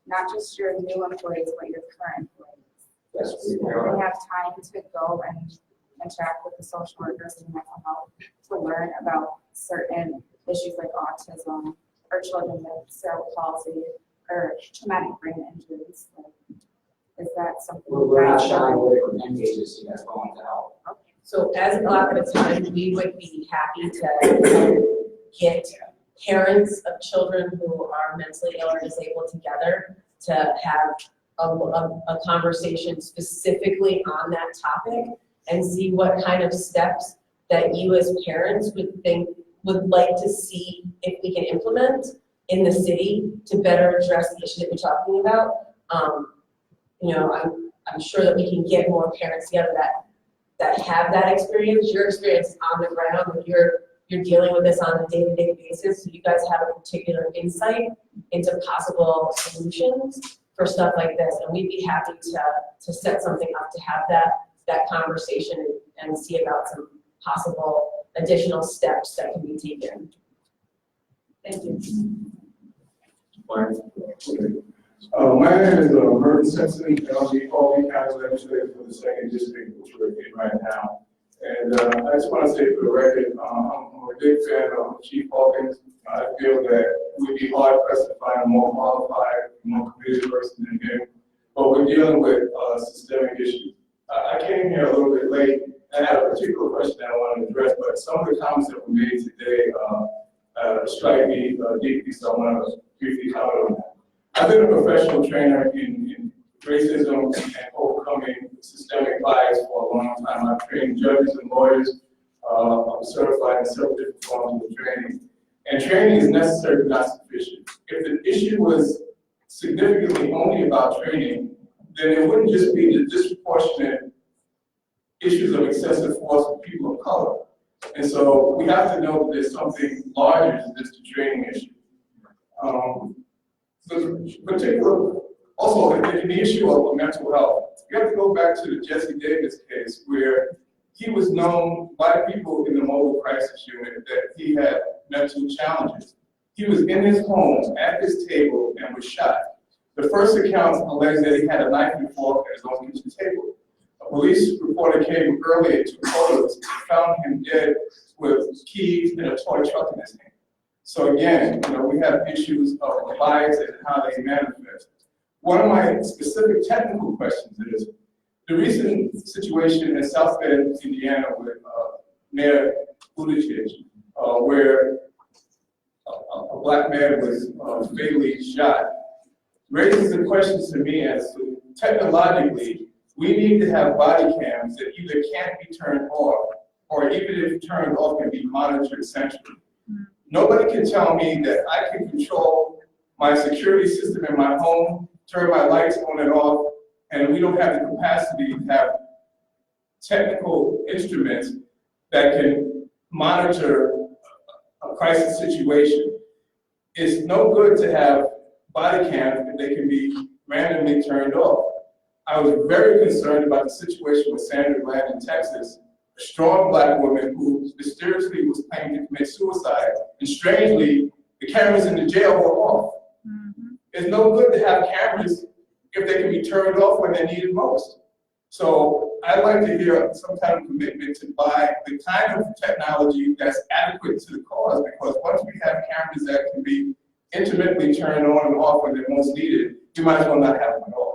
not just your new employees, but your current employees. Yes, Do they have time to go and interact with the social workers and mental health to learn about certain issues like autism or children with cerebral palsy or traumatic brain injuries? Is that something? We're not shying away from any agency that's going to help. Okay. So as a block at a time, we would be happy to get parents of children who are mentally ill or disabled together to have a conversation specifically on that topic and see what kind of steps that you as parents would like to see if we can implement in the city to better address the issue that you're talking about. I'm sure that we can get more parents together that have that experience. Your experience is on the ground, and you're dealing with this on a day-to-day basis, so you guys have a particular insight into possible solutions for stuff like this, and we'd be happy to set something up to have that conversation and see about some possible additional steps that can be taken. Thank you. My name is Merton Simpson, and I'll be calling council legislator for the second district, which we're in right now. And I just want to say for the record, I'm a big fan of Chief Hawkins. I feel that we'd be hard pressed to find a more qualified, more committed person than him. But we're dealing with systemic issues. I came here a little bit late and I had a particular question that I wanted to address, but some of the comments that were made today strike me deeply, so I want to briefly comment on that. I've been a professional trainer in racism and overcoming systemic bias for a long time. I've trained judges and lawyers. I'm certified in several different forms of training. And training is necessary but not sufficient. If the issue was significantly only about training, then it wouldn't just be the disproportionate issues of excessive force for people of color. And so we have to know that there's something larger than just a training issue. Also, in the issue of mental health, you have to go back to the Jesse Davis case where he was known by people in the mobile crisis unit that he had mental challenges. He was in his home at his table and was shot. The first accounts allege that he had a knife and fork at his own kitchen table. A police reporter came earlier to photos and found him dead with keys and a toy truck in his hand. So again, we have issues of bias and how they manifest. One of my specific technical questions is, the recent situation in South Bend, Indiana with Mayor Buttigieg, where a black man was fatally shot, raises the questions to me as to, technologically, we need to have body cams that either can't be turned off, or even if turned off, can be monitored centrally. Nobody can tell me that I can control my security system in my home, turn my lights on and off, and we don't have the capacity to have technical instruments that can monitor a crisis situation. It's no good to have body cams if they can be randomly turned off. I was very concerned about the situation with Sandra Bland in Texas, a strong Black woman who mysteriously was claiming to commit suicide, and strangely, the cameras in the jail were off. It's no good to have cameras if they can be turned off when they're needed most. So I'd like to hear some kind of commitment to buy the kind of technology that's adequate to the cause, because once we have cameras that can be intermittently turned on and off when they're most needed, you might as well not have them at all.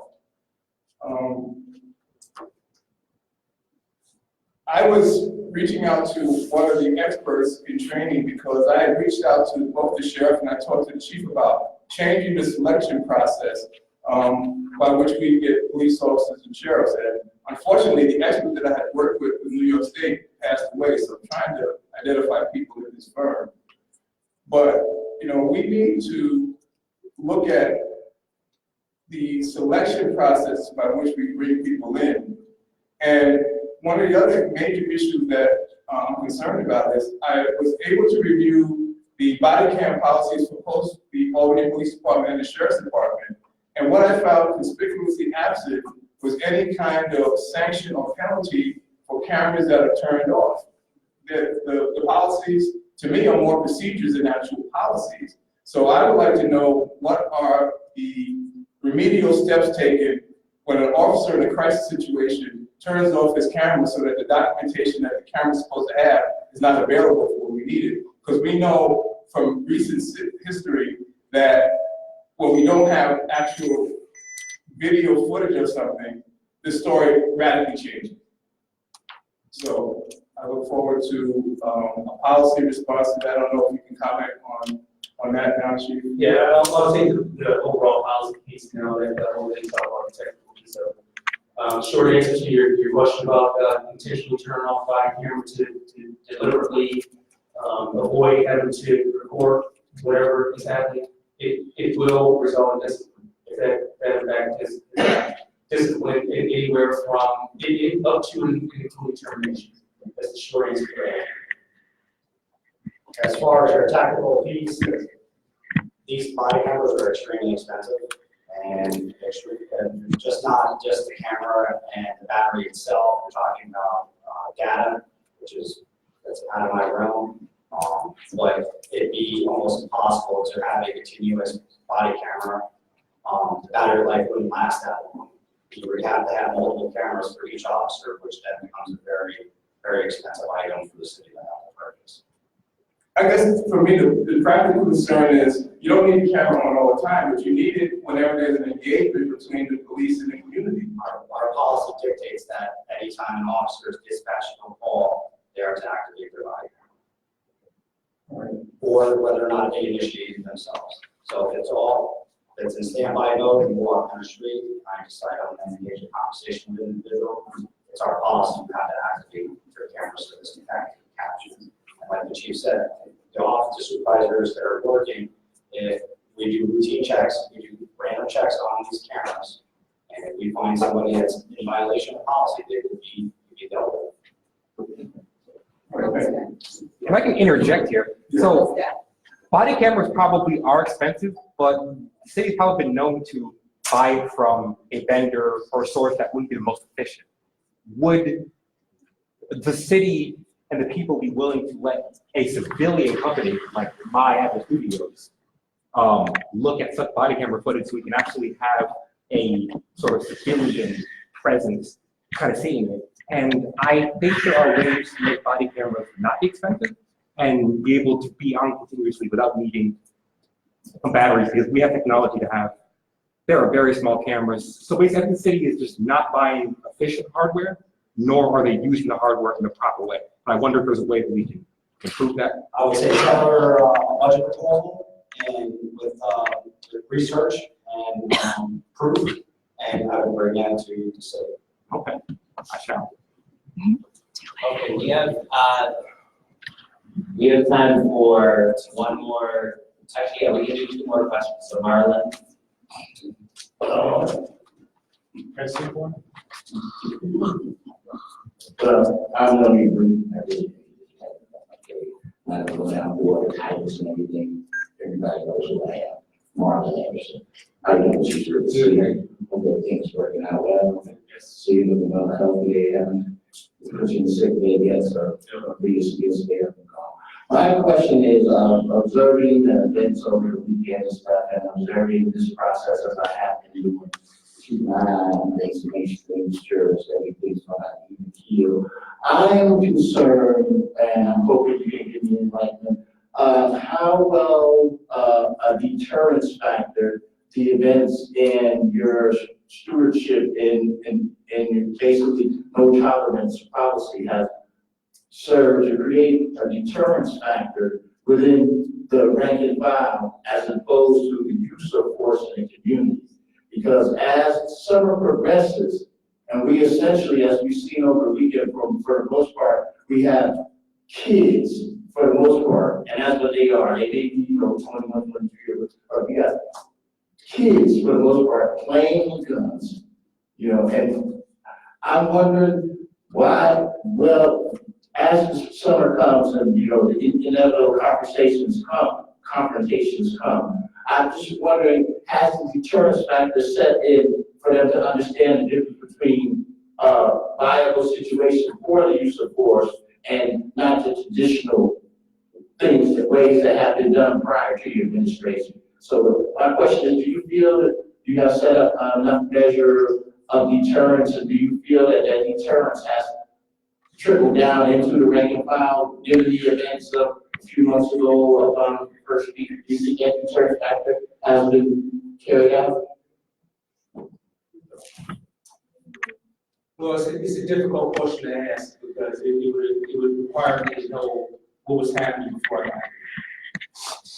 I was reaching out to one of the experts in training because I had reached out to both the sheriff and I talked to the chief about changing the selection process by which we get police officers and sheriffs. And unfortunately, the expert that I had worked with in New York State passed away, so I'm trying to identify people in this firm. But, you know, we need to look at the selection process by which we bring people in. And one of the other major issues that I'm concerned about is I was able to review the body cam policies for both the Albany Police Department and the Sheriff's Department. And what I found conspicuously absent was any kind of sanction or penalty for cameras that are turned off. The policies, to me, are more procedures than actual policies. So I would like to know what are the remedial steps taken when an officer in a crisis situation turns off his camera so that the documentation that the camera is supposed to have is not available for when we need it. Because we know from recent history that when we don't have actual video footage of something, the story radically changes. So I look forward to a policy response to that. I don't know if you can comment on that now, Chief. Yeah, I'll take the overall policy piece now that we'll talk about the technical piece of it. Short answer to your question about intentionally turn off body camera to deliberately avoid having to record whatever is happening, it will result in discipline. If that in fact is discipline anywhere from up to and including termination. That's the short answer to that. As far as your tactical piece, these body cameras are extremely expensive and just not just the camera and the battery itself. We're talking about data, that's kind of my realm. But it'd be almost impossible to have a continuous body camera. The battery life wouldn't last that long. You would have to have multiple cameras for each officer, which then becomes a very, very expensive item for the city to have to purchase. I guess for me, the practical concern is you don't need a camera on all the time, but you need it whenever there's an engagement between the police and the community. Our policy dictates that anytime an officer is dispatched to a call, they are to activate their body camera. Or whether or not they initiate it themselves. So if it's in standby mode and you walk down the street, I decide I'm going to engage in conversation with an individual, it's our policy to have to activate their camera so this can capture. And like the chief said, the officer supervisors that are working, if we do routine checks, we do random checks on these cameras, and if we find somebody that's in violation of policy, they would be dealt with. If I can interject here, so body cameras probably are expensive, but the city's probably been known to buy it from a vendor or a source that wouldn't be the most efficient. Would the city and the people be willing to let a civilian company like my Apple Studios look at such body camera footage so we can actually have a sort of civilian presence kind of seeing it? And I think there are ways to make body cameras not be expensive and be able to be on continuously without needing batteries, because we have technology to have. There are very small cameras. So basically the city is just not buying efficient hardware, nor are they using the hardware in the proper way. I wonder if there's a way that we can improve that. I would say cover budget proposal and with research and proof, and I would bring that to the city. Okay, I shall. Okay, we have time for one more. Actually, yeah, we can do two more questions. So Marlon. Can I say one? I'm going to be brief. I don't go down board titles and everything. Everybody knows who I am. Marlon Anderson. I know what you're doing. Hope everything's working out well. See you looking well healthy and pushing the sick day, yes, sir. Please, there. My question is, observing the events over the weekend and stuff, and observing this process as I have been doing, keep my eye on things to make sure that everything's not even healed. I am concerned, and I'm hoping you can give me enlightenment, how well a deterrence factor the events in your stewardship in basically no tolerance policy has served to create a deterrence factor within the rank and file as opposed to the use of force in the community. Because as summer progresses, and we essentially, as we've seen over the weekend, for the most part, we have kids for the most part, and that's what they are. They may be, 21, 22 years, but we got kids for the most part playing with guns, and I'm wondering why, well, as the summer comes and, the inevitable confrontations come, I'm just wondering, has the deterrence factor set in for them to understand the difference between viable situation for the use of force and not the traditional things, the ways that have been done prior to your administration? So my question is, do you feel that you have set up enough measure of deterrence, and do you feel that that deterrence has trickled down into the rank and file given the events of a few months ago of first week? Do you think that deterrence factor has been carried out? Well, it's a difficult question to ask because it would require me to know what was happening before I got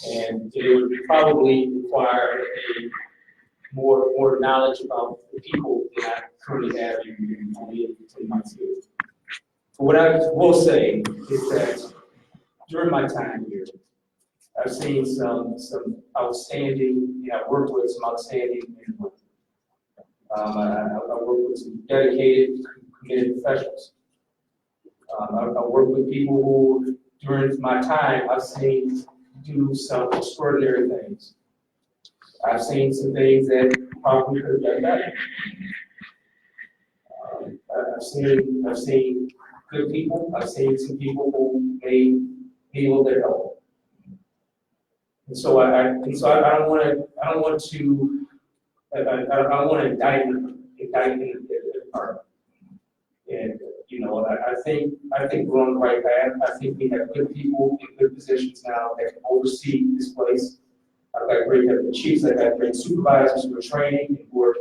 here. And it would probably require more knowledge about the people that I currently have in my field. But what I will say is that during my time here, I've seen some outstanding, I've worked with some outstanding people. I work with some dedicated, committed professionals. I work with people who, during my time, I've seen do some extraordinary things. I've seen some things that probably could have done better. I've seen good people. I've seen some people who may need a little bit of help. And so I don't want to indict the department. And I think we're on the right path. I think we have good people in good positions now that can oversee this place. I've got great chiefs, I've got great supervisors who are training and who are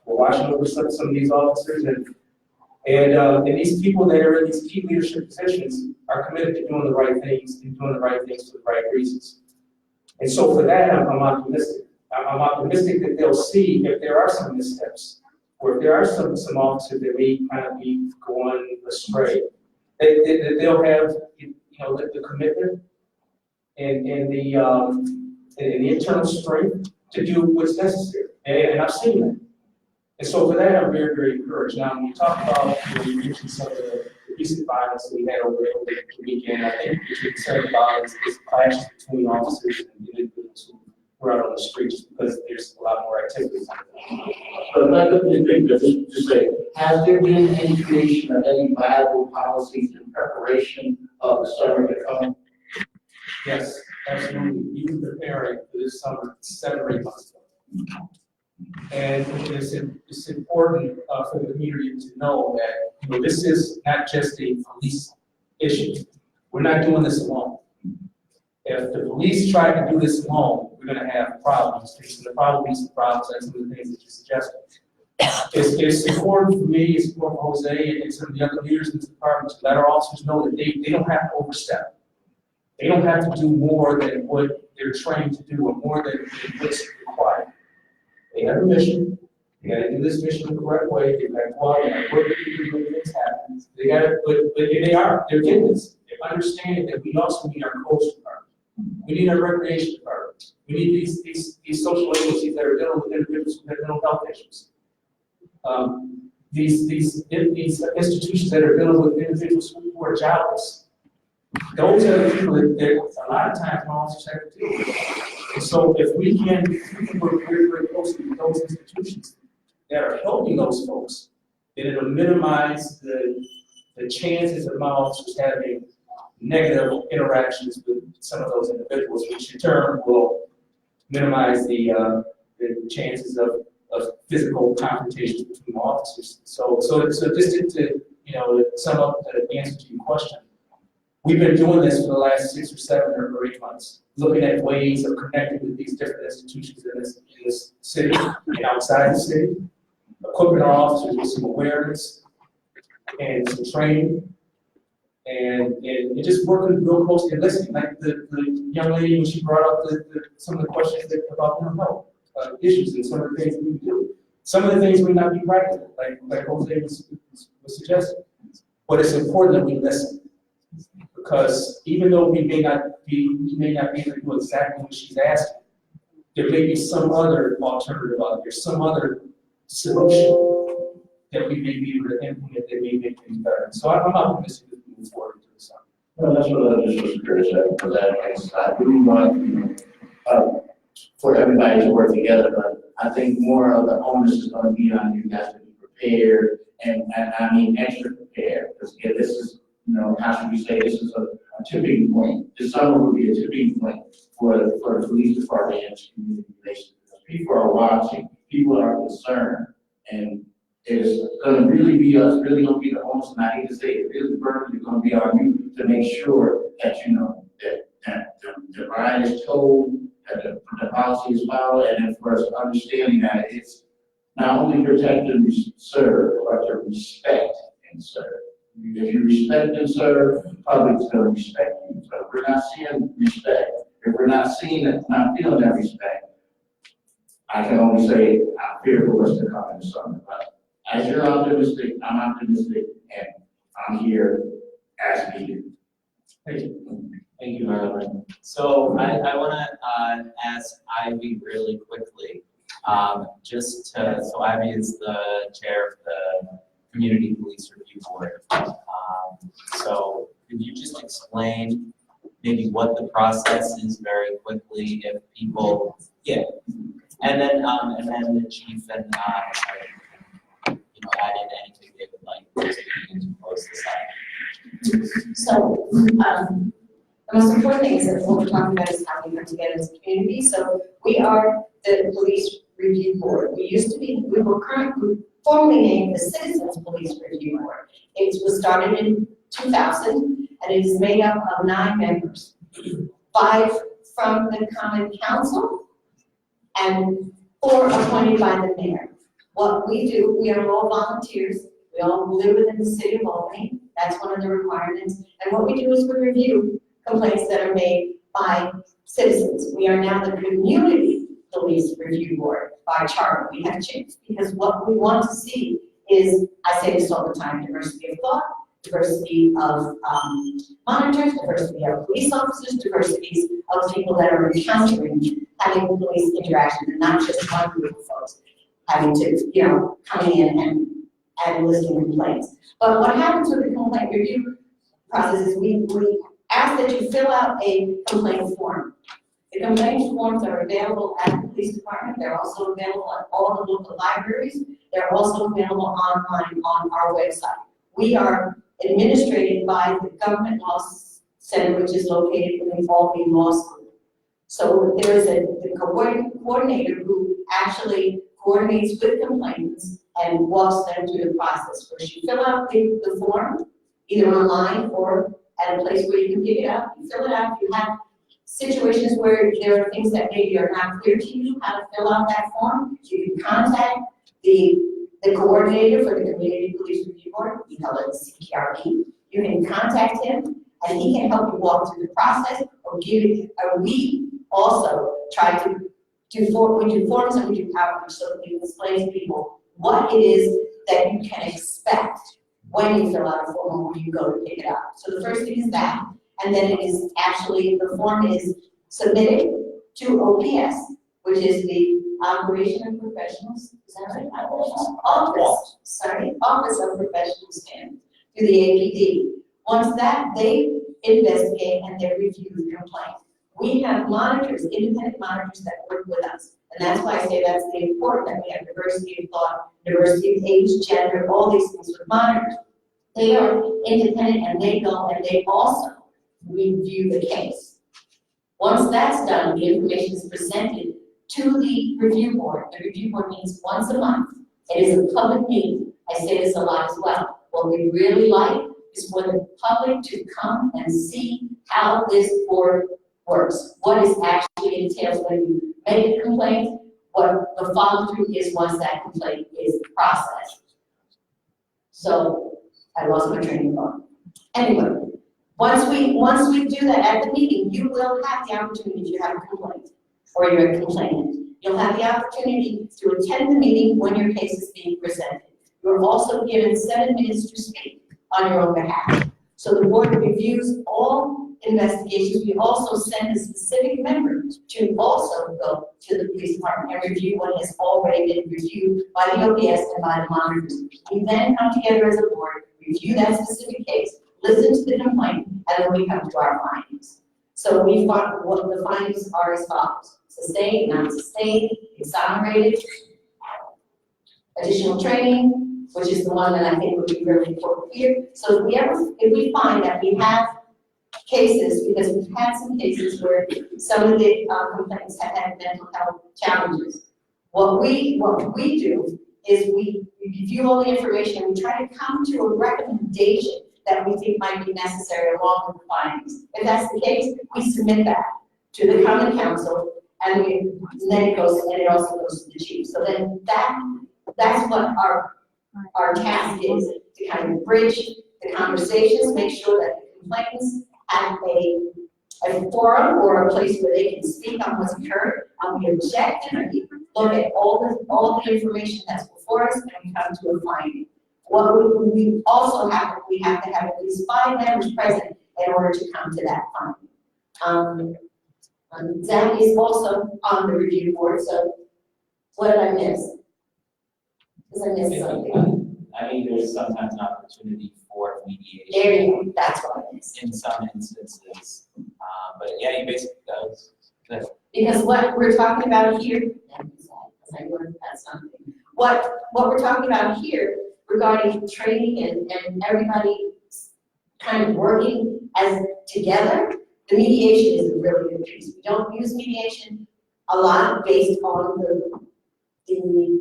watching over some of these officers, and these people that are in these key leadership positions are committed to doing the right things and doing the right things for the right reasons. And so for that, I'm optimistic. I'm optimistic that they'll see if there are some missteps, or if there are some officers that may kind of be going astray, that they'll have the commitment and the internal strength to do what's necessary. And I've seen that. And so for that, I'm very, very encouraged. Now, when you talk about, you mentioned some of the recent violence that we had over the weekend, I think what you're concerned about is clashes between officers and individuals who are out on the street just because there's a lot more activities. But let me just say, has there been any creation of any viable policies in preparation of the summer to come? Yes, absolutely. We've been preparing for this summer 7 or 8 months ago. And it's important for the community to know that this is not just a police issue. We're not doing this alone. If the police try to do this alone, we're going to have problems. There's going to probably be some problems and some of the things that you suggested. It's important for me, it's important for Jose and some of the other leaders in this department to let our officers know that they don't have to overstep. They don't have to do more than what they're trained to do or more than what's required. They have a mission. They got to do this mission the correct way. They got to go out and work with people when things happen. They got to, but they're getting this. They're understanding that we also need our coast department. We need our recreation department. We need these social agencies that are dealing with individuals who have mental health issues. These institutions that are dealing with individuals who are jobless. Those are the people that a lot of times officers have to deal with. And so if we can work very, very closely with those institutions that are helping those folks, then it'll minimize the chances of my officers having negative interactions with some of those individuals, which in turn will minimize the chances of physical confrontation between officers. So just to sum up the answer to your question, we've been doing this for the last 6 or 7 or 8 months, looking at ways of connecting with these different institutions in this city and outside the city, equipping our officers with some awareness and some training, and just working real closely and listening. Like the young lady, when she brought up some of the questions about mental health issues and some of the things we do. Some of the things may not be practical, like Jose was suggesting, but it's important that we listen, because even though we may not be able to do exactly what she's asking, there may be some other alternative out there, some other solution that we may be able to implement that may make things better. So I'm optimistic that we move forward to this. Well, that's what I just was curious about, because I really want, for everybody to work together, but I think more of the onus is going to be on you guys to be prepared, and I mean extra prepared, because again, this is, how should we say, this is a tipping point. This summer will be a tipping point for the police department and community relations, because people are watching, people are concerned, and it's going to really be us, really going to be the onus, and I hate to say it, really burden is going to be on you to make sure that that the line is told, that the policy is followed, and then for us understanding that it's not only protect and serve, but to respect and serve. If you respect and serve, the public's going to respect you. So if we're not seeing respect, if we're not seeing it, not feeling that respect, I can only say I'm fearful what's to come in the summer. But as you're optimistic, I'm optimistic, and I'm here as needed. Thank you. Thank you, Marilyn. So I want to ask Ivy really quickly, so Ivy is the chair of the Community Police Review Board. So could you just explain maybe what the process is very quickly if people, and then the chief and add in anything they would like to close this out. So, the most important thing is that what we're talking about is how we come together as a community. So we are the Police Review Board. We were formally named the Citizens Police Review Board. It was started in 2000, and it is made up of 9 members. 5 from the Common Council, and 4 appointed by the mayor. What we do, we are all volunteers. We all live within the city of Albany. That's one of the requirements. And what we do is we review complaints that are made by citizens. We are now the Community Police Review Board by charter. We have changed because what we want to see is, I say this all the time, diversity of thought, diversity of monitors, diversity of police officers, diversities of people that are encountering having police interaction, and not just one group of folks having to, coming in and listing complaints. But what happens with the complaint review process is we ask that you fill out a complaint form. The complaint forms are available at the police department. They're also available at all the local libraries. They're also available online on our website. We are administrated by the Government Law Center, which is located within Albany Law School. So there is the coordinator who actually coordinates with complainants and walks them through the process. First, you fill out the form, either online or at a place where you can pick it up. You fill it out. If you have situations where there are things that maybe are not clear to you how to fill out that form, you can contact the coordinator for the Community Police Review Board. We call it the CPRB. You can contact him, and he can help you walk through the process, or we also try to do forms and we do outreach so that we can explain to people what it is that you can expect when you fill out a form or when you go to pick it up. So the first thing is that, and then it is actually, the form is submitted to OPS, which is the Operation of Professionals, is that right? Office of Professional Standards, through the APD. Once that, they investigate and they review the complaint. We have monitors, independent monitors that work with us. And that's why I say that's the important, that we have diversity of thought, diversity of age, gender, all these things with monitors. They are independent and they go and they also review the case. Once that's done, the information is presented to the review board. The review board meets once a month. It is a public meeting. I say this a lot as well. What we really like is for the public to come and see how this board works. What is actually entails when you make a complaint, what the follow-through is once that complaint is processed. So I lost my train of thought. Anyway, once we do that at the meeting, you will have the opportunity if you have a complaint or you're a complainant. You'll have the opportunity to attend the meeting when your case is being presented. You're also given 7 minutes to speak on your own behalf. So the board reviews all investigations. We also send a specific member to also go to the police department and review what has already been reviewed by the OPS and by the monitors. We then come together as a board, review that specific case, listen to the complaint, and then we come to our findings. So we find what the findings are as follows: sustained, not sustained, exonerated, additional training, which is the one that I think would be really important here. So if we find that we have cases, because we've had some cases where some of the complaints have had mental health challenges, what we do is we review all the information and we try to come to a recommendation that we think might be necessary along with the findings. If that's the case, we submit that to the common council, and then it also goes to the chief. So then that's what our task is, to kind of bridge the conversations, make sure that the complainants have a forum or a place where they can speak on what's occurred, and we objectively look at all the information that's before us, and we come to a finding. What we also have, we have to have at least 5 members present in order to come to that finding. Zach is also on the review board, so what did I miss? Because I missed something. I think there's sometimes an opportunity for mediation. There you go, that's what I missed. In some instances, but yeah, he basically does. Because what we're talking about here, I learned that something. What we're talking about here regarding training and everybody kind of working as together, the mediation is a really good piece. We don't use mediation a lot based on the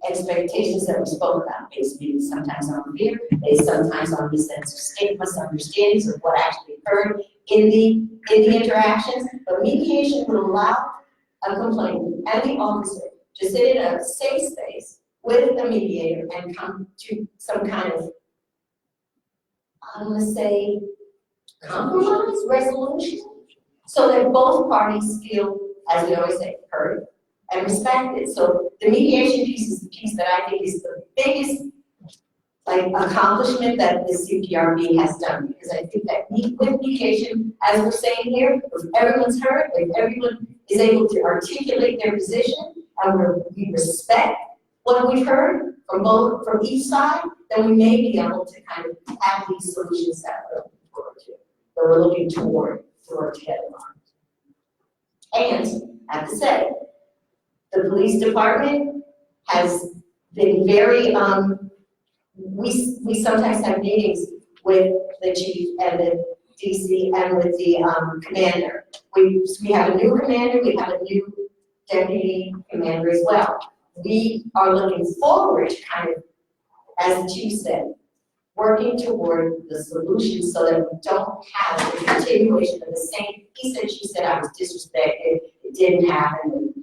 expectations that we spoke about, based sometimes on fear, based sometimes on the sense of misunderstandings of what actually occurred in the interactions. But mediation would allow a complainant and the officer to sit in a safe space with a mediator and come to some kind of, I'm going to say, compromise, resolution, so that both parties feel, as we always say, heard and respected. So the mediation piece is the piece that I think is the biggest accomplishment that the CPRB has done, because I think that with mediation, as we're saying here, if everyone's heard, if everyone is able to articulate their position, and we respect what we've heard from each side, then we may be able to kind of have these solutions that we're looking toward to work together on. And I have to say, the police department has been very, we sometimes have meetings with the chief and the DC and with the commander. We have a new commander, we have a new deputy commander as well. We are looking forward to kind of, as the chief said, working toward the solution so that we don't have a continuation of the same. He said, she said, I was disrespected, it didn't happen,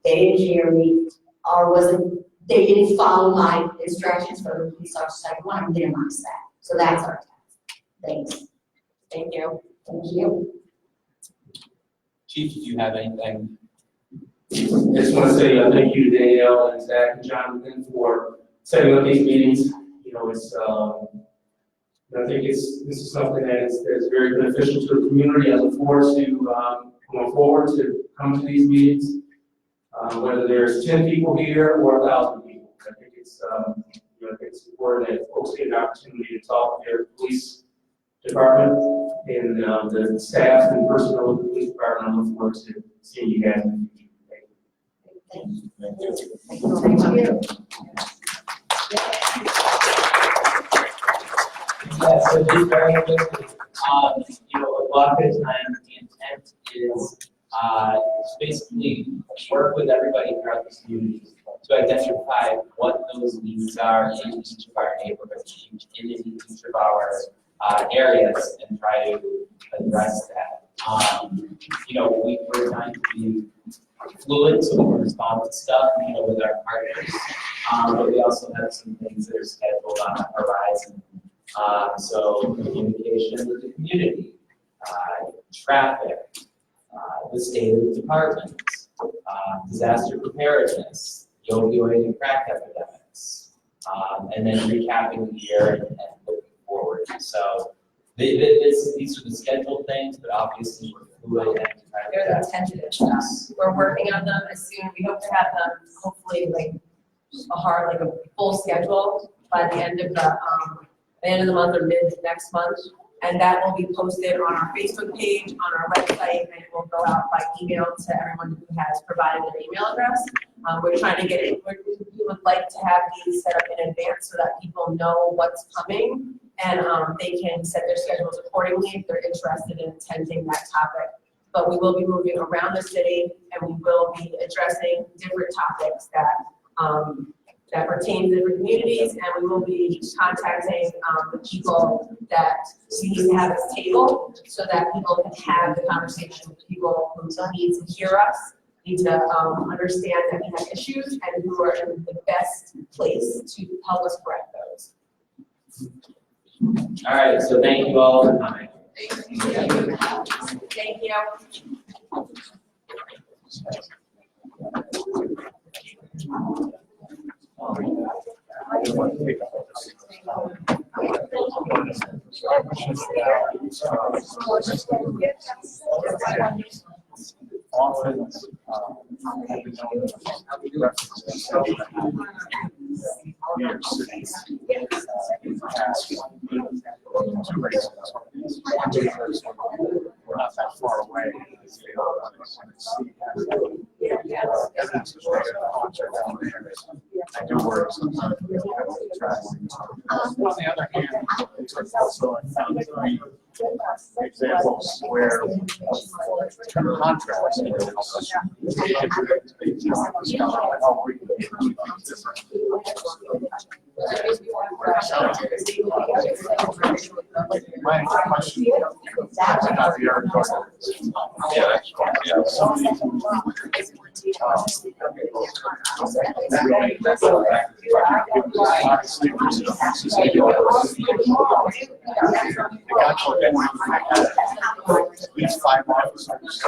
they didn't hear me, or they didn't follow my instructions from the police officer. I want to minimize that. So that's our task. Thanks. Thank you. Thank you. Chief, do you have anything? I just want to say thank you to Danielle and Zach and Jonathan for setting up these meetings. I think this is something that is very beneficial to the community. I look forward to going forward to come to these meetings, whether there's 10 people here or 1,000 people. I think it's important that folks get an opportunity to talk to their police department and the staff and personnel of the police department. I look forward to seeing you guys in the future. Thank you. Thank you. Yeah, so just very quickly, a lot of the time, the intent is, basically work with everybody throughout the community to identify what those needs are in each of our neighborhoods, in each of our areas, and try to address that. We're trying to be fluid, so we can respond to stuff, with our partners. But we also have some things that are scheduled on the horizon. So communication with the community, traffic, the state of the department, disaster preparedness, the opioid and crack epidemics, and then recapping the year and looking forward. So these are the scheduled things, but obviously we're fluid and They're the tentative stuff. We're working on them as soon, we hope to have them hopefully like a full schedule by the end of the month or mid next month. And that will be posted on our Facebook page, on our website, and it will go out by email to everyone who has provided an email address. We're trying to get it, we would like to have these set up in advance so that people know what's coming and they can set their schedules accordingly if they're interested in attending that topic. But we will be moving around the city and we will be addressing different topics that pertain to different communities, and we will be contacting the people that we need to have at this table so that people can have the conversation with people who need to hear us, need to understand that we have issues, and who are in the best place to help us correct those. All right, so thank you all for coming. Thank you. Thank you. Often, I've been known to reference myself New York City in the past 2 races. One because we're not that far away. Evidence is right in the concert down there. I do work sometimes with traveling. On the other hand, also I found 3 examples where contracts my question about the art garden. At least 5 officers.